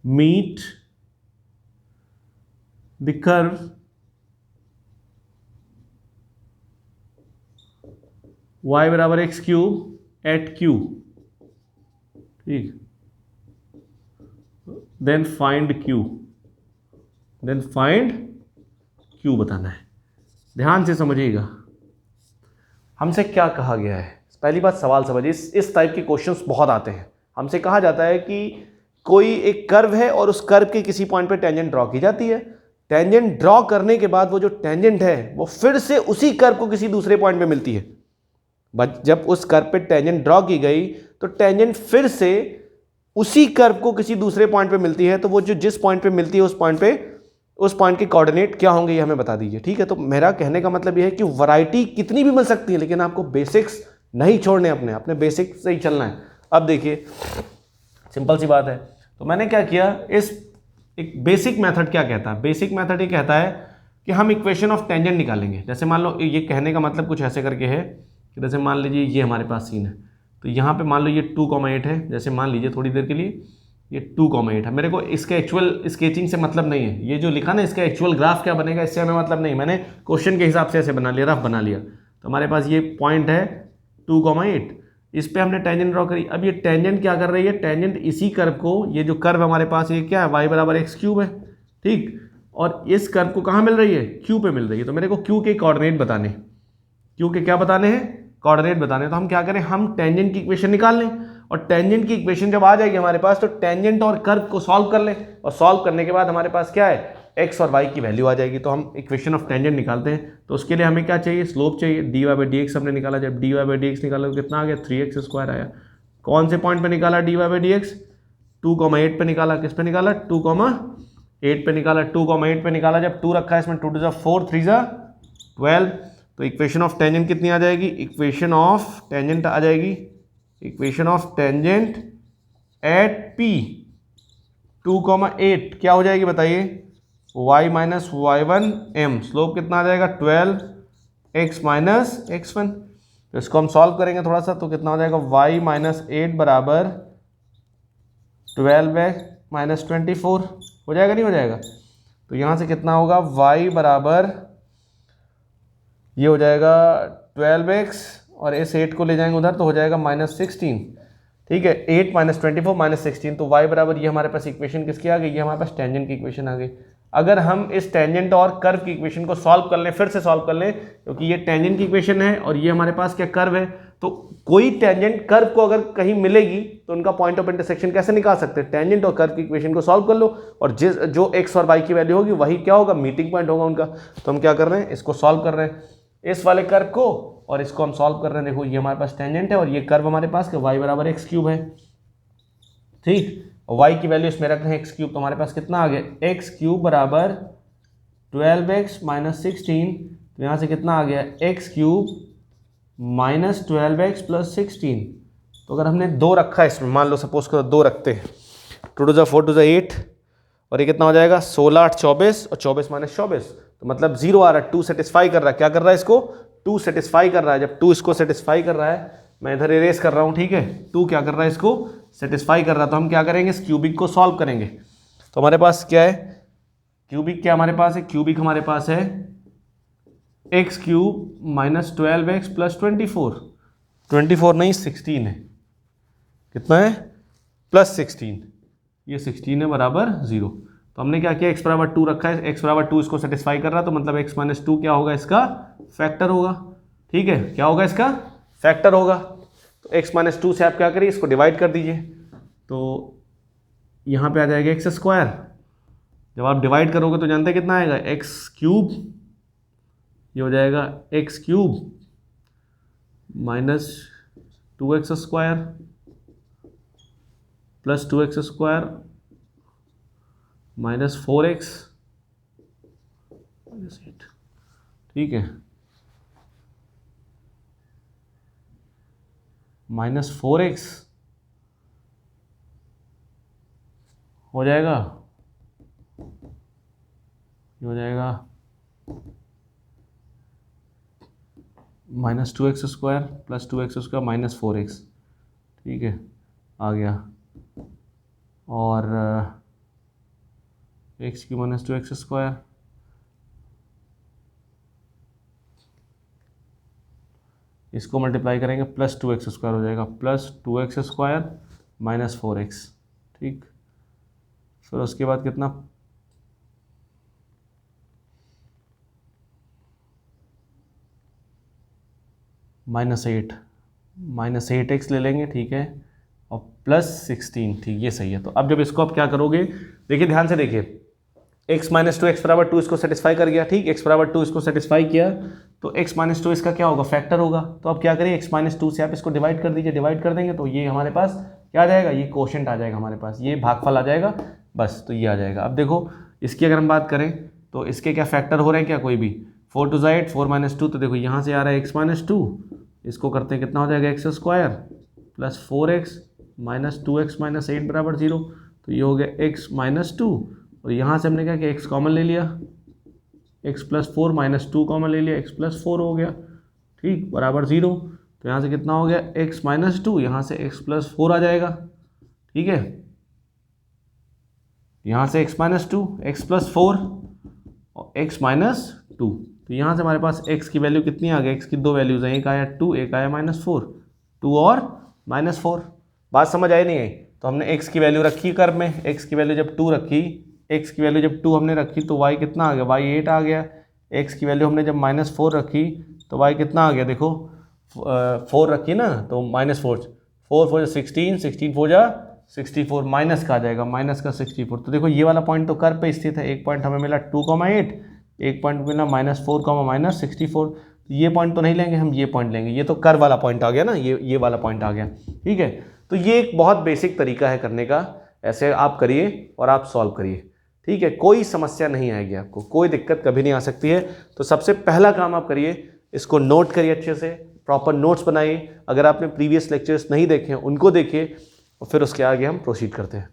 meet the curve y बराबर एक्स क्यूब एट q। ठीक, देन फाइंड q बताना है। ध्यान से समझिएगा हमसे क्या कहा गया है। पहली बात सवाल समझिए, इस टाइप के क्वेश्चंस बहुत आते हैं। हमसे कहा जाता है कि कोई एक कर्व है और उस कर्व के किसी पॉइंट पे टेंजेंट ड्रॉ की जाती है। टेंजेंट ड्रॉ करने के बाद वो जो टेंजेंट है वो फिर से उसी कर्व को किसी दूसरे पॉइंट पे मिलती है। जब उस कर्व पे टेंजेंट ड्रॉ की गई तो टेंजेंट फिर से उसी कर्व को किसी दूसरे पॉइंट पे मिलती है। तो वो जो जिस पॉइंट पे मिलती है उस पॉइंट के कोऑर्डिनेट क्या होंगे ये हमें बता दीजिए। ठीक है, तो मेरा कहने का मतलब ये है कि वैरायटी कितनी भी मिल सकती है, लेकिन आपको बेसिक्स नहीं छोड़ने, अपने बेसिक्स से ही चलना है। अब देखिए सिंपल सी बात है, तो मैंने क्या किया, इस एक बेसिक मेथड क्या कहता है, बेसिक मेथड ये कहता है कि हम इक्वेशन ऑफ टेंजेंट निकालेंगे। जैसे मान लो, ये कहने का मतलब कुछ ऐसे करके है कि जैसे मान लीजिए ये हमारे पास सीन है, तो यहाँ पे मान लो ये 2,8 है। जैसे मान लीजिए थोड़ी देर के लिए ये 2,8 है। मेरे को इसके एक्चुअल स्केचिंग से मतलब नहीं है, ये जो लिखा ना इसका एक्चुअल ग्राफ क्या बनेगा इससे हमें मतलब नहीं। मैंने क्वेश्चन के हिसाब से ऐसे बना लिया, रफ बना लिया। तो हमारे पास ये पॉइंट है 2,8, इस पे हमने टेंजेंट ड्रॉ करी। अब ये टेंजेंट क्या कर रही है, टेंजेंट इसी कर्व को, ये जो कर्व हमारे पास ये क्या है, y बराबर एक्स क्यूब है। ठीक, और इस कर्व को कहाँ मिल रही है, q पे मिल रही है। तो मेरे को q के कोऑर्डिनेट बताने, q के क्या बताने हैं, कोऑर्डिनेट बताने। तो हम क्या करें, हम टेंजेंट की इक्वेशन निकाल लें, और टेंजेंट की इक्वेशन जब आ जाएगी हमारे पास तो टेंजेंट और कर्व को सॉल्व कर लें, और सॉल्व करने के बाद हमारे पास क्या है, x और y की वैल्यू आ जाएगी। तो हम इक्वेशन ऑफ टेंजेंट निकालते हैं। तो उसके लिए हमें क्या चाहिए, स्लोप चाहिए। dy/dx हमने निकाला, जब dy/dx निकाला तो कितना आ गया, 3x² आया। कौन से पॉइंट पे निकाला dy/dx, 2,8 पे निकाला। किस पे निकाला, 2,8 पे निकाला। 2,8 पे निकाला, जब 2 रखा है इसमें, 2 2 4 3 12। तो इक्वेशन ऑफ टेंजेंट कितनी आ जाएगी, इक्वेशन ऑफ टेंजेंट आ जाएगी, equation of tangent at p 2,8 क्या हो जाएगी बताइए, y minus y1 m। Slope कितना आ जाएगा, 12x माइनस x1। तो इसको हम सॉल्व करेंगे थोड़ा सा, तो कितना हो जाएगा, y माइनस 8 बराबर 12x माइनस 24 हो जाएगा, नहीं हो जाएगा। तो यहाँ से कितना होगा, y बराबर ये हो जाएगा 12x, और इस 8 को ले जाएंगे उधर तो हो जाएगा -16। ठीक है, 8 माइनस 24 माइनस 16, तो y बराबर ये हमारे पास इक्वेशन किसकी आ गई, ये हमारे पास टेंजेंट की इक्वेशन आ गई। अगर हम इस टेंजेंट और कर्व की इक्वेशन को सॉल्व कर लें, फिर से सॉल्व कर लें, क्योंकि ये टेंजेंट की इक्वेशन है और ये हमारे पास क्या कर्व है, तो कोई टेंजेंट कर्व को अगर कहीं मिलेगी तो उनका पॉइंट ऑफ इंटरसेक्शन कैसे निकाल सकते हैं, टेंजेंट और कर्व की इक्वेशन को सॉल्व कर लो, और जो x और y की वैल्यू होगी वही क्या होगा, मीटिंग पॉइंट होगा उनका। तो हम क्या कर रहे हैं, इसको सॉल्व कर रहे हैं, इस वाले कर्व को, और इसको हम सॉल्व कर रहे हैं। देखो ये हमारे पास टेंजेंट है और ये कर्व हमारे पास y बराबर एक्स क्यूब है। ठीक, y की वैल्यू इसमें रखते हैं एक्स क्यूब, तो हमारे पास कितना आ गया, एक्स क्यूब बराबर 12x माइनस 16 तो यहाँ से कितना आ गया, x cube minus 12x plus 16। तो अगर हमने 2 रखा है इसमें, मान लो सपोज करो 2 रखते हैं, 2 टू ज़ा 4 टू ज़ा 8, और ये कितना हो जाएगा 16 8 24, और 24 माइनस 24, तो मतलब 0 आ रहा है। 2 सेटिस्फाई कर रहा है, क्या कर रहा है इसको, 2 सेटिस्फाई कर रहा है। जब 2 इसको सेटिस्फाई कर रहा है, मैं इधर इरेज कर रहा हूँ, ठीक है, 2 क्या कर रहा है इसको सेटिस्फाई कर रहा है। तो हम क्या करेंगे, इस क्यूबिक को सॉल्व करेंगे। तो हमारे पास क्या है, क्यूबिक क्या हमारे पास है, क्यूबिक हमारे पास है x cube minus 12x plus 24, 24 नहीं 16 है, कितना है प्लस 16, ये 16 है बराबर 0। तो हमने क्या किया, x बराबर 2 रखा है, x बराबर 2 इसको सेटिस्फाई कर रहा है, तो मतलब x माइनस 2 क्या होगा, इसका फैक्टर होगा। ठीक है, क्या होगा, इसका फैक्टर होगा। तो x माइनस 2 से आप क्या करिए, इसको डिवाइड कर दीजिए, तो यहाँ पे आ जाएगा एक्स स्क्वायर। जब आप डिवाइड करोगे तो जानते हैं कितना आएगा, एक्स क्यूब, ये हो जाएगा x cube minus 2x square plus 2x square minus 4x minus 8। ठीक है, माइनस 4x हो जाएगा, ये हो जाएगा minus 2x square plus 2x square minus 4x। ठीक है, आ गया, और एक्स की माइनस 2x स्क्वायर, इसको मल्टीप्लाई करेंगे प्लस 2x स्क्वायर हो जाएगा, plus 2x square minus 4x। ठीक, फिर उसके बाद कितना, माइनस 8x ले लेंगे, ठीक है, और प्लस 16। ठीक, ये सही है। तो अब जब इसको आप क्या करोगे, देखिए ध्यान से देखिए, x माइनस 2 एक्स बराबर 2 इसको सेटिस्फाई कर गया, ठीक, x बराबर 2 इसको सेटिस्फाई किया, तो x माइनस 2 इसका क्या होगा, फैक्टर होगा। तो अब क्या करें, x माइनस 2 से आप इसको डिवाइड कर दीजिए, डिवाइड कर देंगे तो ये हमारे पास क्या आ जाएगा, ये कोशेंट आ जाएगा हमारे पास, ये भागफल आ जाएगा, बस, तो ये आ जाएगा। अब देखो इसकी अगर हम बात करें तो इसके क्या फैक्टर हो रहे हैं, क्या कोई भी, 4 टू 8 4 माइनस 2, तो देखो यहाँ से आ रहा है x माइनस 2, इसको करते हैं कितना हो जाएगा, x square plus 4x minus 2x minus 8 बराबर 0। तो ये हो गया x माइनस 2, और यहाँ से हमने क्या किया, x कॉमन ले लिया, x प्लस 4 माइनस 2 कॉमन ले लिया, x प्लस 4 हो गया, ठीक, बराबर 0। तो यहाँ से कितना हो गया, x माइनस 2, यहाँ से x प्लस 4 आ जाएगा, ठीक है, यहाँ से x माइनस 2 x प्लस 4 और x माइनस 2। तो यहाँ से हमारे पास x की वैल्यू कितनी आ गई, x की 2 वैल्यूज हैं, एक आया 2, एक आया माइनस 4, 2 और माइनस 4। बात समझ आई नहीं आई, तो हमने x की वैल्यू रखी कर्व में, x की वैल्यू जब 2 रखी, x की वैल्यू जब 2 हमने रखी तो y कितना आ गया, y 8 आ गया। x की वैल्यू हमने जब माइनस 4 रखी तो y कितना आ गया, देखो 4 रखी ना, तो माइनस 4, 4 4 16, 16 4 जा 64, माइनस का आ जाएगा, माइनस का 64। तो देखो ये वाला पॉइंट तो कर्व पे स्थित है, एक पॉइंट हमें मिला 2,8, एक पॉइंट मिला -4, माइनस 64। तो ये पॉइंट तो नहीं लेंगे हम, ये पॉइंट लेंगे, ये तो कर्व वाला पॉइंट आ गया ना, ये वाला पॉइंट आ गया। ठीक है, तो ये एक बहुत बेसिक तरीका है करने का, ऐसे आप करिए और आप सॉल्व करिए। ठीक है, कोई समस्या नहीं आएगी आपको, कोई दिक्कत कभी नहीं आ सकती है। तो सबसे पहला काम आप करिए, इसको नोट करिए अच्छे से, प्रॉपर नोट्स बनाइए। अगर आपने प्रीवियस लेक्चर्स नहीं देखे हैं उनको देखिए, और फिर उसके आगे हम प्रोसीड करते हैं।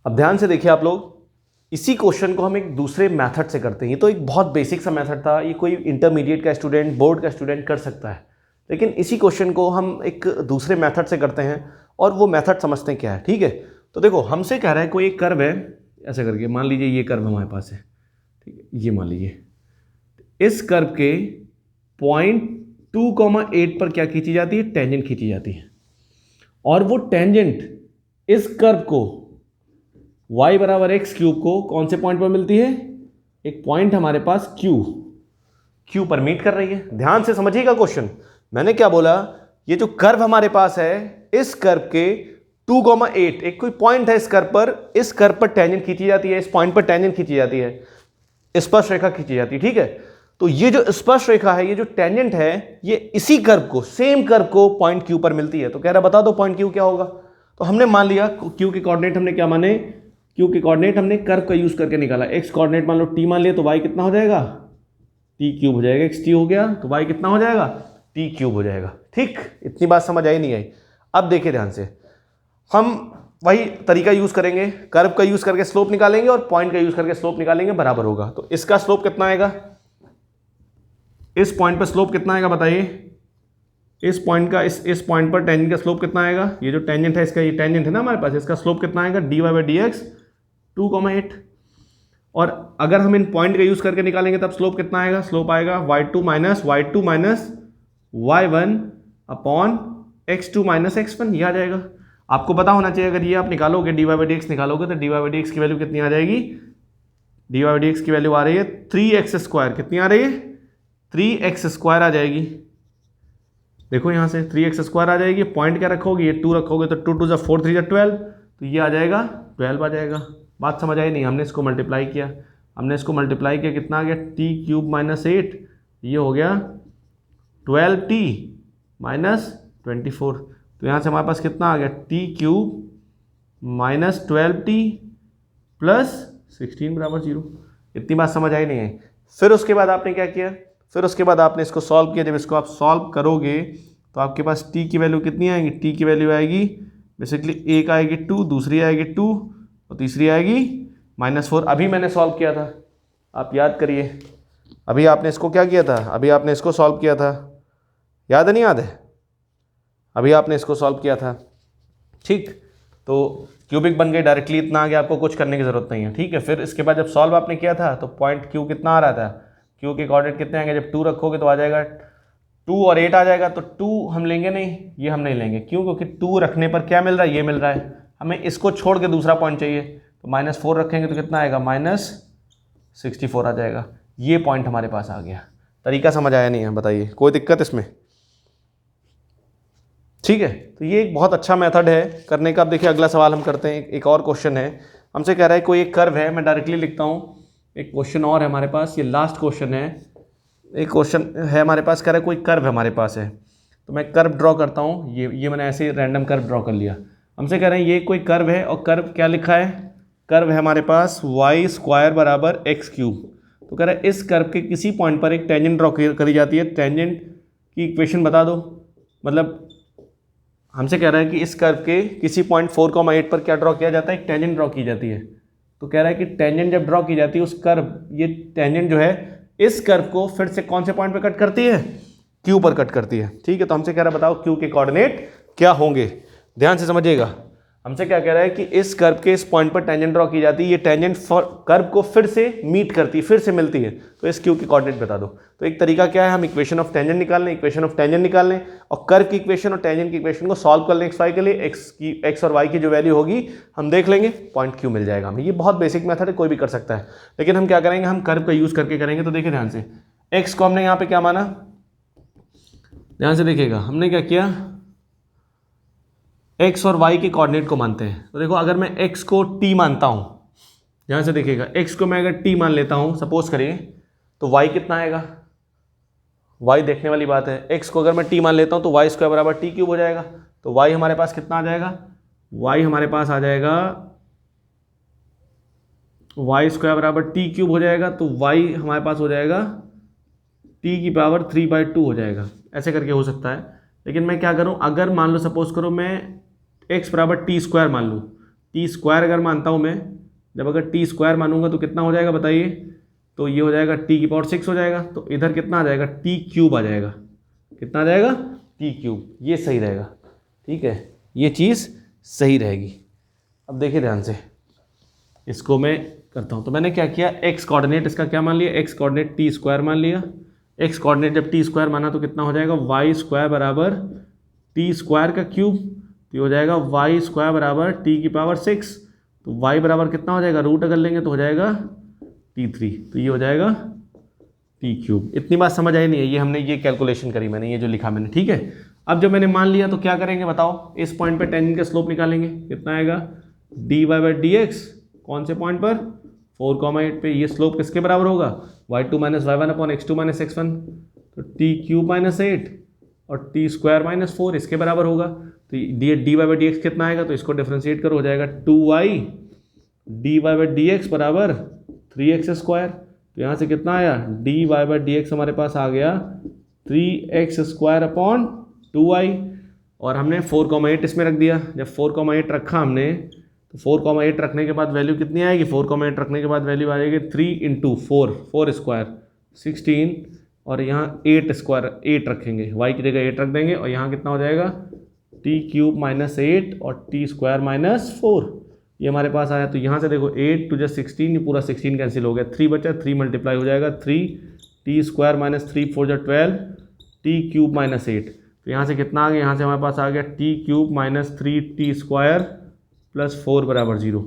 अब ध्यान से देखिए आप लोग, इसी क्वेश्चन को हम एक दूसरे मेथड से करते हैं। ये तो एक बहुत बेसिक सा मेथड था, ये कोई इंटरमीडिएट का स्टूडेंट, बोर्ड का स्टूडेंट कर सकता है, लेकिन इसी क्वेश्चन को हम एक दूसरे मेथड से करते हैं और वो मेथड समझते हैं क्या है। ठीक है, तो देखो हमसे कह रहा है कोई एक कर्व है, ऐसे करके मान लीजिए ये कर्व हमारे पास है, ठीक है, ये मान लीजिए इस कर्व के पॉइंट 2,8 पर क्या खींची जाती है, टेंजेंट खींची जाती है, और वो टेंजेंट इस कर्व को y बराबर एक्स क्यूब को कौन से पॉइंट पर मिलती है, एक पॉइंट हमारे पास क्यू पर मीट कर रही है। ध्यान से समझिएगा क्वेश्चन, मैंने क्या बोला, ये जो कर्व हमारे पास है, इस कर्व के 2,8 एक कोई पॉइंट है इस कर्व पर टेंजेंट खींची जाती है, इस पॉइंट पर टेंजेंट खींची जाती है, स्पर्श रेखा खींची जाती है। ठीक है, तो ये जो स्पर्श रेखा है, ये जो टेंजेंट है, ये इसी कर्व को, सेम कर्व को पॉइंट क्यू पर मिलती है। तो कह रहा बता दो पॉइंट क्यू क्या होगा। तो हमने मान लिया क्यू के कोऑर्डिनेट हमने क्या माने, क्यू के कोऑर्डिनेट हमने कर्व का यूज करके निकाला। एक्स कोऑर्डिनेट मान लो टी मान लिया, तो वाई कितना हो जाएगा, टी क्यूब हो जाएगा। एक्स टी हो गया तो वाई कितना हो जाएगा, टी क्यूब हो जाएगा। ठीक, इतनी बात समझ आई नहीं आई। अब देखिए ध्यान से, हम वही तरीका यूज करेंगे, कर्व का यूज करके स्लोप निकालेंगे और पॉइंट का यूज करके स्लोप निकालेंगे, बराबर होगा। तो इसका स्लोप कितना आएगा, इस पॉइंट पर स्लोप कितना आएगा बताइए, इस पॉइंट का इस पॉइंट पर टेंजेंट का स्लोप कितना आएगा, ये जो टेंजेंट है इसका, ये टेंजेंट है ना हमारे पास, इसका स्लोप कितना आएगा, dy बाई डी एक्स 2,8। और अगर हम इन पॉइंट का यूज करके निकालेंगे तब स्लोप कितना आएगा, स्लोप आएगा y2 minus y1 upon x2 minus x1, ये आ जाएगा। आपको पता होना चाहिए, अगर ये आप निकालोगे dy बाई डी एक्स निकालोगे तो dy बाई डी एक्स की वैल्यू कितनी आ जाएगी, dy बाई डी एक्स की वैल्यू आ रही है 3x²। कितनी आ रही है, 3x² आ जाएगी। देखो यहाँ से 3x² आ जाएगी। पॉइंट क्या रखोगे, ये 2 रखोगे तो 2 2 4 3 12, तो ये आ जाएगा 12 आ जाएगा। बात समझ आई नहीं, हमने इसको मल्टीप्लाई किया, कितना आ गया, टी क्यूब माइनस 8, ये हो गया 12t माइनस 24। तो यहाँ से हमारे पास कितना आ गया, T cube minus 12t plus 16 बराबर 0। इतनी बात समझ आई नहीं है। फिर उसके बाद आपने क्या किया, फिर उसके बाद आपने इसको सॉल्व किया। जब इसको आप सॉल्व करोगे तो आपके पास t की वैल्यू कितनी आएगी, t की वैल्यू आएगी बेसिकली, एक आएगी 2, दूसरी आएगी 2 और तीसरी आएगी -4। अभी मैंने सॉल्व किया था, आप याद करिए, अभी आपने इसको क्या किया था, अभी आपने इसको सॉल्व किया था, याद है नहीं याद है, अभी आपने इसको सॉल्व किया था। ठीक, तो क्यूबिक बन गई डायरेक्टली, इतना आगे आपको कुछ करने की ज़रूरत नहीं है। ठीक है, फिर इसके बाद जब सॉल्व आपने किया था तो पॉइंट क्यू कितना आ रहा था, क्यू के कोऑर्डिनेट कितने आएंगे, जब 2 रखोगे तो आ जाएगा 2 और 8 आ जाएगा। तो 2 हम लेंगे नहीं, ये हम नहीं लेंगे, क्यों, क्योंकि 2 रखने पर क्या मिल रहा है, ये मिल रहा है, हमें इसको छोड़ के दूसरा पॉइंट चाहिए। तो -4 रखेंगे तो कितना आएगा, -64 आ जाएगा। ये पॉइंट हमारे पास आ गया। तरीका समझ आया नहीं है, बताइए कोई दिक्कत इसमें। ठीक है, तो ये एक बहुत अच्छा मेथड है करने का। अब देखिए अगला सवाल हम करते हैं, एक और क्वेश्चन है, हमसे कह रहा है कोई एक कर्व है, मैं डायरेक्टली लिखता हूँ, एक क्वेश्चन और है हमारे पास, ये लास्ट क्वेश्चन है। एक क्वेश्चन है हमारे पास, कह रहा है कोई कर्व हमारे पास है, तो मैं कर्व ड्रॉ करता हूँ। ये मैंने ऐसे रैंडम कर्व ड्रॉ कर लिया। हमसे कह रहे हैं ये कोई कर्व है, और कर्व क्या लिखा है, कर्व है हमारे पास y² बराबर x क्यूब। तो कह रहा है इस कर्व के किसी पॉइंट पर एक टेंजेंट ड्रॉ करी जाती है, टेंजेंट की इक्वेशन बता दो। मतलब हमसे कह रहा है कि इस कर्व के किसी पॉइंट 4,8 पर क्या ड्रॉ किया जाता है, एक टेंजेंट ड्रॉ की जाती है। तो कह रहा है कि टेंजेंट जब ड्रॉ की जाती है उस कर्व, ये टेंजेंट जो है इस कर्व को फिर से कौन से पॉइंट पर कट करती है, क्यू पर कट करती है। ठीक है, तो हमसे कह रहा है बताओ क्यू के कोऑर्डिनेट क्या होंगे। ध्यान से समझिएगा, हमसे क्या कह रहा है कि इस कर्व के इस पॉइंट पर टेंजेंट ड्रॉ की जाती है, ये टेंजेंट कर्व को फिर से मीट करती है, फिर से मिलती है, तो इस क्यू के कोऑर्डिनेट बता दो। तो एक तरीका क्या है, हम इक्वेशन ऑफ टेंजेंट निकाल लें, और कर्व की इक्वेशन और टेंजेंट की इक्वेशन को सॉल्व कर लें एक्स वाई के लिए। एक्स और वाई की जो वैल्यू होगी हम देख लेंगे, पॉइंट क्यू मिल जाएगा हमें। ये बहुत बेसिक मेथड है, कोई भी कर सकता है, लेकिन हम क्या करेंगे, हम कर्व का यूज करके करेंगे। तो देखिए ध्यान से, एक्स को हमने यहाँ पे क्या माना, ध्यान से देखिएगा, हमने क्या किया, x और y के कोऑर्डिनेट को मानते हैं। तो देखो अगर मैं x को t मानता हूँ, ध्यान से देखिएगा, x को मैं अगर t मान लेता हूँ सपोज करिए, तो y कितना आएगा, y देखने वाली बात है। x को अगर मैं t मान लेता हूँ तो y² बराबर t क्यूब हो जाएगा। तो y हमारे पास कितना आ जाएगा, y हमारे पास आ जाएगा y² बराबर t क्यूब हो जाएगा। तो y हमारे पास हो जाएगा t की पावर 3/2 हो जाएगा। ऐसे करके हो सकता है, लेकिन मैं क्या करूं, अगर मान लो सपोज करो मैं x बराबर t² मान लूँ, टी स्क्वायर अगर मानता हूँ मैं, जब अगर टी स्क्वायर मानूंगा तो कितना हो जाएगा बताइए, तो ये हो जाएगा टी की पावर 6 हो जाएगा, तो इधर कितना आ जाएगा, टी क्यूब आ जाएगा, कितना आ जाएगा, टी क्यूब। ये सही रहेगा, ठीक है, ये चीज़ सही रहेगी। अब देखिए ध्यान से, इसको मैं करता हूँ। तो मैंने क्या किया, एक्स कोऑर्डिनेट इसका क्या मान लिया, एक्स कोऑर्डिनेट टी स्क्वायर मान लिया। एक्स कोऑर्डिनेट जब टी स्क्वायर माना तो कितना हो जाएगा, वाई स्क्वायर बराबर टी स्क्वायर का क्यूब, तो ये हो जाएगा वाई स्क्वायर बराबर टी की पावर 6। तो वाई बराबर कितना हो जाएगा, रूट अगर लेंगे तो हो जाएगा T3, तो ये हो जाएगा टी क्यूब। इतनी बात समझ आई नहीं है, ये हमने ये कैलकुलेशन करी मैंने, ये जो लिखा मैंने, ठीक है। अब जो मैंने मान लिया तो क्या करेंगे बताओ, इस पॉइंट पे टेंजेंट का स्लोप निकालेंगे, कितना आएगा, d y by d x, कौन से पॉइंट पर, 4,8 पे। ये स्लोप किसके बराबर होगा, y2 minus y1 upon x2 minus x1, तो टी क्यूब माइनस 8 और टी स्क्वायर माइनस 4 इसके बराबर होगा। तो d y by d x कितना आएगा, तो इसको डिफ्रेंशिएट करो, हो जाएगा 2y d y by d x बराबर 3x स्क्वायर। तो यहाँ से कितना आया, d y by d x हमारे पास आ गया 3x स्क्वायर अपॉन 2y, और हमने 4,8 इसमें रख दिया। जब 4,8 रखा हमने, तो 4,8 रखने के बाद वैल्यू कितनी आएगी, 4,8 रखने के बाद वैल्यू आ जाएगी 3 इंटू 4 स्क्वायर 16, और यहाँ 8 स्क्वायर 8 रखेंगे, y की जगह 8 रख देंगे, और यहाँ कितना हो जाएगा टी क्यूब माइनस 8 और टी स्क्वायर माइनस 4, ये हमारे पास आया। तो यहाँ से देखो 8 टू जो 16, ये पूरा 16 कैंसिल हो गया, 3 बचा, 3 मल्टीप्लाई हो जाएगा 3 टी स्क्वायर माइनस 3 4 जो 12 टी क्यूब माइनस 8। तो यहाँ से कितना आ गया, यहाँ से हमारे पास आ गया T cube minus 3 T square plus 4 बराबर 0।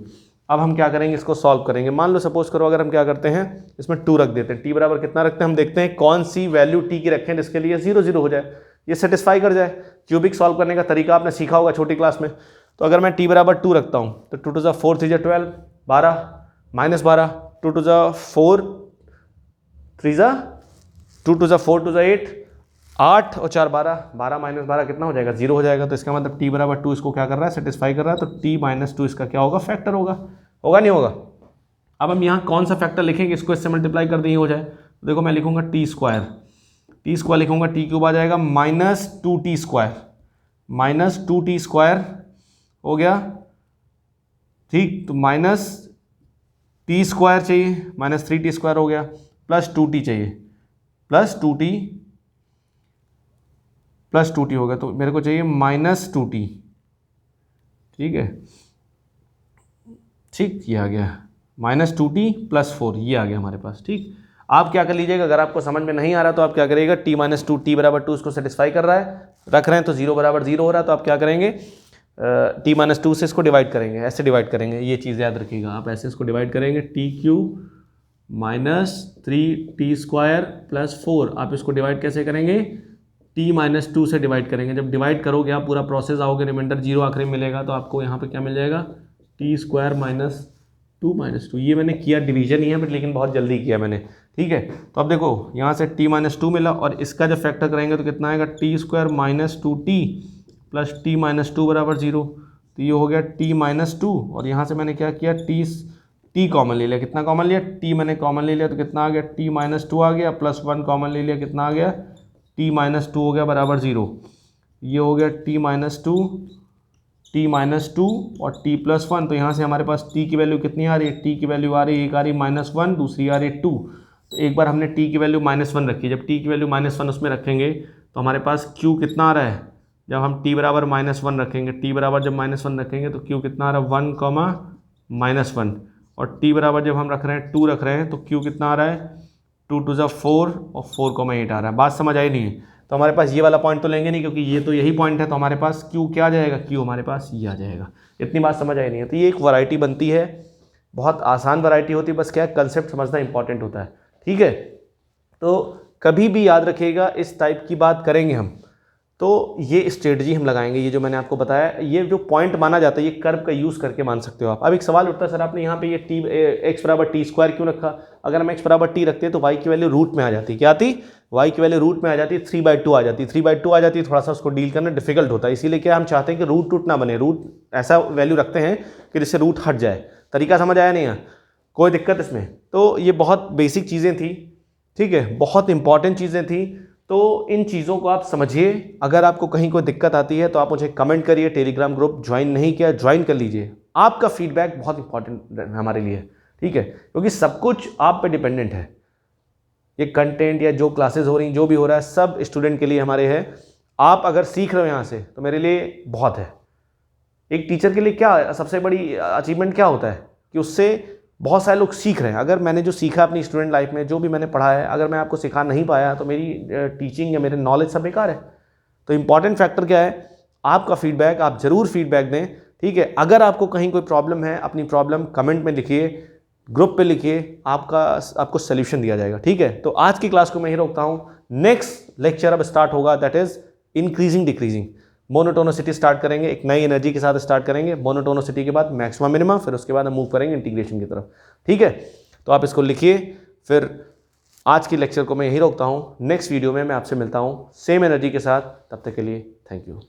अब हम क्या करेंगे, इसको सॉल्व करेंगे। मान लो सपोज करो अगर हम क्या करते हैं, इसमें 2 रख देते हैं, टी बराबर कितना रखते हैं, हम देखते हैं कौन सी वैल्यू टी की रखें जिसके लिए 0 0 हो जाए, ये सेटिस्फाई कर जाए। क्यूबिक सॉल्व करने का तरीका आपने सीखा होगा छोटी क्लास में। तो अगर मैं टी बराबर 2 रखता हूँ, तो 2 टू ज़ा 4 3 ज़ा 12 12 माइनस 12, 2 टू ज़ा 4 3 ज़ा 2 टू ज़ा 4 टू ज़ा 8 8 और 4 12 12 माइनस 12 कितना हो जाएगा, 0 हो जाएगा। तो इसका मतलब टी बराबर 2 इसको क्या कर रहा है, सेटिस्फाई कर रहा है। तो टी माइनस 2 इसका क्या होगा, फैक्टर होगा, होगा नहीं होगा। अब हम यहाँ कौन सा फैक्टर लिखेंगे, इसको इससे मल्टीप्लाई कर देंगे हो जाए। तो देखो मैं लिखूंगा टी स्क्वायर लिखूंगा, टी क्यूब आ जाएगा minus 2t square, minus 2t square हो गया, ठीक। तो माइनस टी स्क्वायर चाहिए, माइनस 3t स्क्वायर हो गया, प्लस 2t चाहिए, प्लस 2t होगा। तो मेरे को चाहिए माइनस 2t, ठीक है, ठीक, ये आ गया माइनस 2t प्लस 4, ये आ गया हमारे पास, ठीक। आप क्या कर लीजिएगा, अगर आपको समझ में नहीं आ रहा तो आप क्या करिएगा, t माइनस 2 टी बराबर 2 इसको सेटिस्फाई कर रहा है, रख रहे हैं तो 0 बराबर 0 हो रहा है, तो आप क्या करेंगे, t माइनस 2 से इसको डिवाइड करेंगे, ऐसे डिवाइड करेंगे, ये चीज़ याद रखिएगा आप, ऐसे इसको डिवाइड करेंगे, T cube minus 3t square plus 4, आप इसको डिवाइड कैसे करेंगे, t माइनस 2 से डिवाइड करेंगे। जब डिवाइड करोगे आप पूरा प्रोसेस आओगे, रिमाइंडर 0 आखिरी में मिलेगा, तो आपको यहाँ पे क्या मिल जाएगा, टी स्क्वायर माइनस 2 ये मैंने किया डिवीजन ही है, बट लेकिन बहुत जल्दी किया मैंने, ठीक है। तो अब देखो यहाँ से t माइनस 2 मिला, और इसका जब फैक्टर करेंगे तो कितना आएगा, T square minus 2t plus T minus 2 बराबर 0। तो ये हो गया t माइनस 2, और यहाँ से मैंने क्या किया, t कॉमन ले लिया, कितना कॉमन लिया, t मैंने कॉमन ले लिया, तो कितना आ गया, t माइनस 2 आ गया, प्लस 1 कॉमन ले लिया, कितना आ गया, t माइनस 2 हो गया बराबर 0। ये हो गया t माइनस 2 और t प्लस 1। तो यहाँ से हमारे पास t की वैल्यू कितनी आ रही है, t की वैल्यू आ रही है, एक आ रही माइनस 1, दूसरी आ रही 2। तो एक बार हमने t की वैल्यू माइनस 1 रखी, जब t की वैल्यू माइनस 1 उसमें रखेंगे तो हमारे पास q कितना आ रहा है, जब हम t बराबर माइनस 1 रखेंगे, t बराबर जब माइनस 1 रखेंगे तो q कितना आ रहा है, 1 कॉमा माइनस 1, और t बराबर जब हम रख रहे हैं 2 रख रहे हैं, तो q कितना आ रहा है, 2 टू ज़ा 4 और 4,8 आ रहा है। बात समझ आई नहीं है, तो हमारे पास ये वाला पॉइंट तो लेंगे नहीं, क्योंकि ये तो यही पॉइंट है, तो हमारे पास q क्या आ जाएगा, q हमारे पास ये आ जाएगा। इतनी बात समझ आई नहीं है। तो ये एक वैरायटी बनती है, बहुत आसान वैरायटी होती है, बस क्या कंसेप्ट समझना इंपॉर्टेंट होता है, ठीक है। तो कभी भी याद रखिएगा, इस टाइप की बात करेंगे हम तो ये स्ट्रेटजी हम लगाएंगे, ये जो मैंने आपको बताया, ये जो पॉइंट माना जाता है, ये कर्व का यूज़ करके मान सकते हो आप। अब एक सवाल उठता है, सर आपने यहाँ पे ये टी एक्स बराबर टी स्क्वायर क्यों रखा, अगर हम एक्स बराबर टी रखते हैं तो वाई की वैल्यू रूट में आ जाती, क्या आती, वाई की वैल्यू रूट में आ जाती, 3/2 आ जाती, 3/2 आ जाती, थोड़ा सा उसको डील करना डिफिकल्ट होता है। इसीलिए क्या हम चाहते हैं कि रूट ना बने, रूट ऐसा वैल्यू रखते हैं कि जिससे रूट हट जाए। तरीका समझ आया नहीं है, कोई दिक्कत इसमें? तो ये बहुत बेसिक चीज़ें थी, ठीक है, बहुत इंपॉर्टेंट चीज़ें थी। तो इन चीज़ों को आप समझिए। अगर आपको कहीं कोई दिक्कत आती है तो आप मुझे कमेंट करिए। टेलीग्राम ग्रुप ज्वाइन नहीं किया, ज्वाइन कर लीजिए। आपका फीडबैक बहुत इंपॉर्टेंट हमारे लिए, ठीक है, क्योंकि सब कुछ आप पे डिपेंडेंट है। ये कंटेंट या जो क्लासेस हो रही, जो भी हो रहा है, सब स्टूडेंट के लिए हमारे है। आप अगर सीख रहे हो यहाँ से तो मेरे लिए बहुत है। एक टीचर के लिए क्या सबसे बड़ी अचीवमेंट क्या होता है कि उससे बहुत सारे लोग सीख रहे हैं। अगर मैंने जो सीखा अपनी स्टूडेंट लाइफ में, जो भी मैंने पढ़ा है, अगर मैं आपको सिखा नहीं पाया तो मेरी टीचिंग या मेरे नॉलेज सब बेकार है। तो इंपॉर्टेंट फैक्टर क्या है, आपका फीडबैक। आप जरूर फीडबैक दें, ठीक है। अगर आपको कहीं कोई प्रॉब्लम है, अपनी प्रॉब्लम कमेंट में लिखिए, ग्रुप पे लिखिए, आपको सोल्यूशन दिया जाएगा, ठीक है। तो आज की क्लास को मैं ही रोकता हूँ। नेक्स्ट लेक्चर अब स्टार्ट होगा, that is increasing decreasing. Monotonicity start करेंगे, एक नई एनर्जी के साथ स्टार्ट करेंगे। मोनोटोनिसिटी के बाद मैक्सिमम मिनिमम, फिर उसके बाद हम मूव करेंगे इंटीग्रेशन की तरफ, ठीक है। तो आप इसको लिखिए। फिर आज की लेक्चर को मैं यही रोकता हूँ। नेक्स्ट वीडियो में मैं आपसे मिलता हूँ सेम एनर्जी के साथ। तब तक के लिए थैंक यू।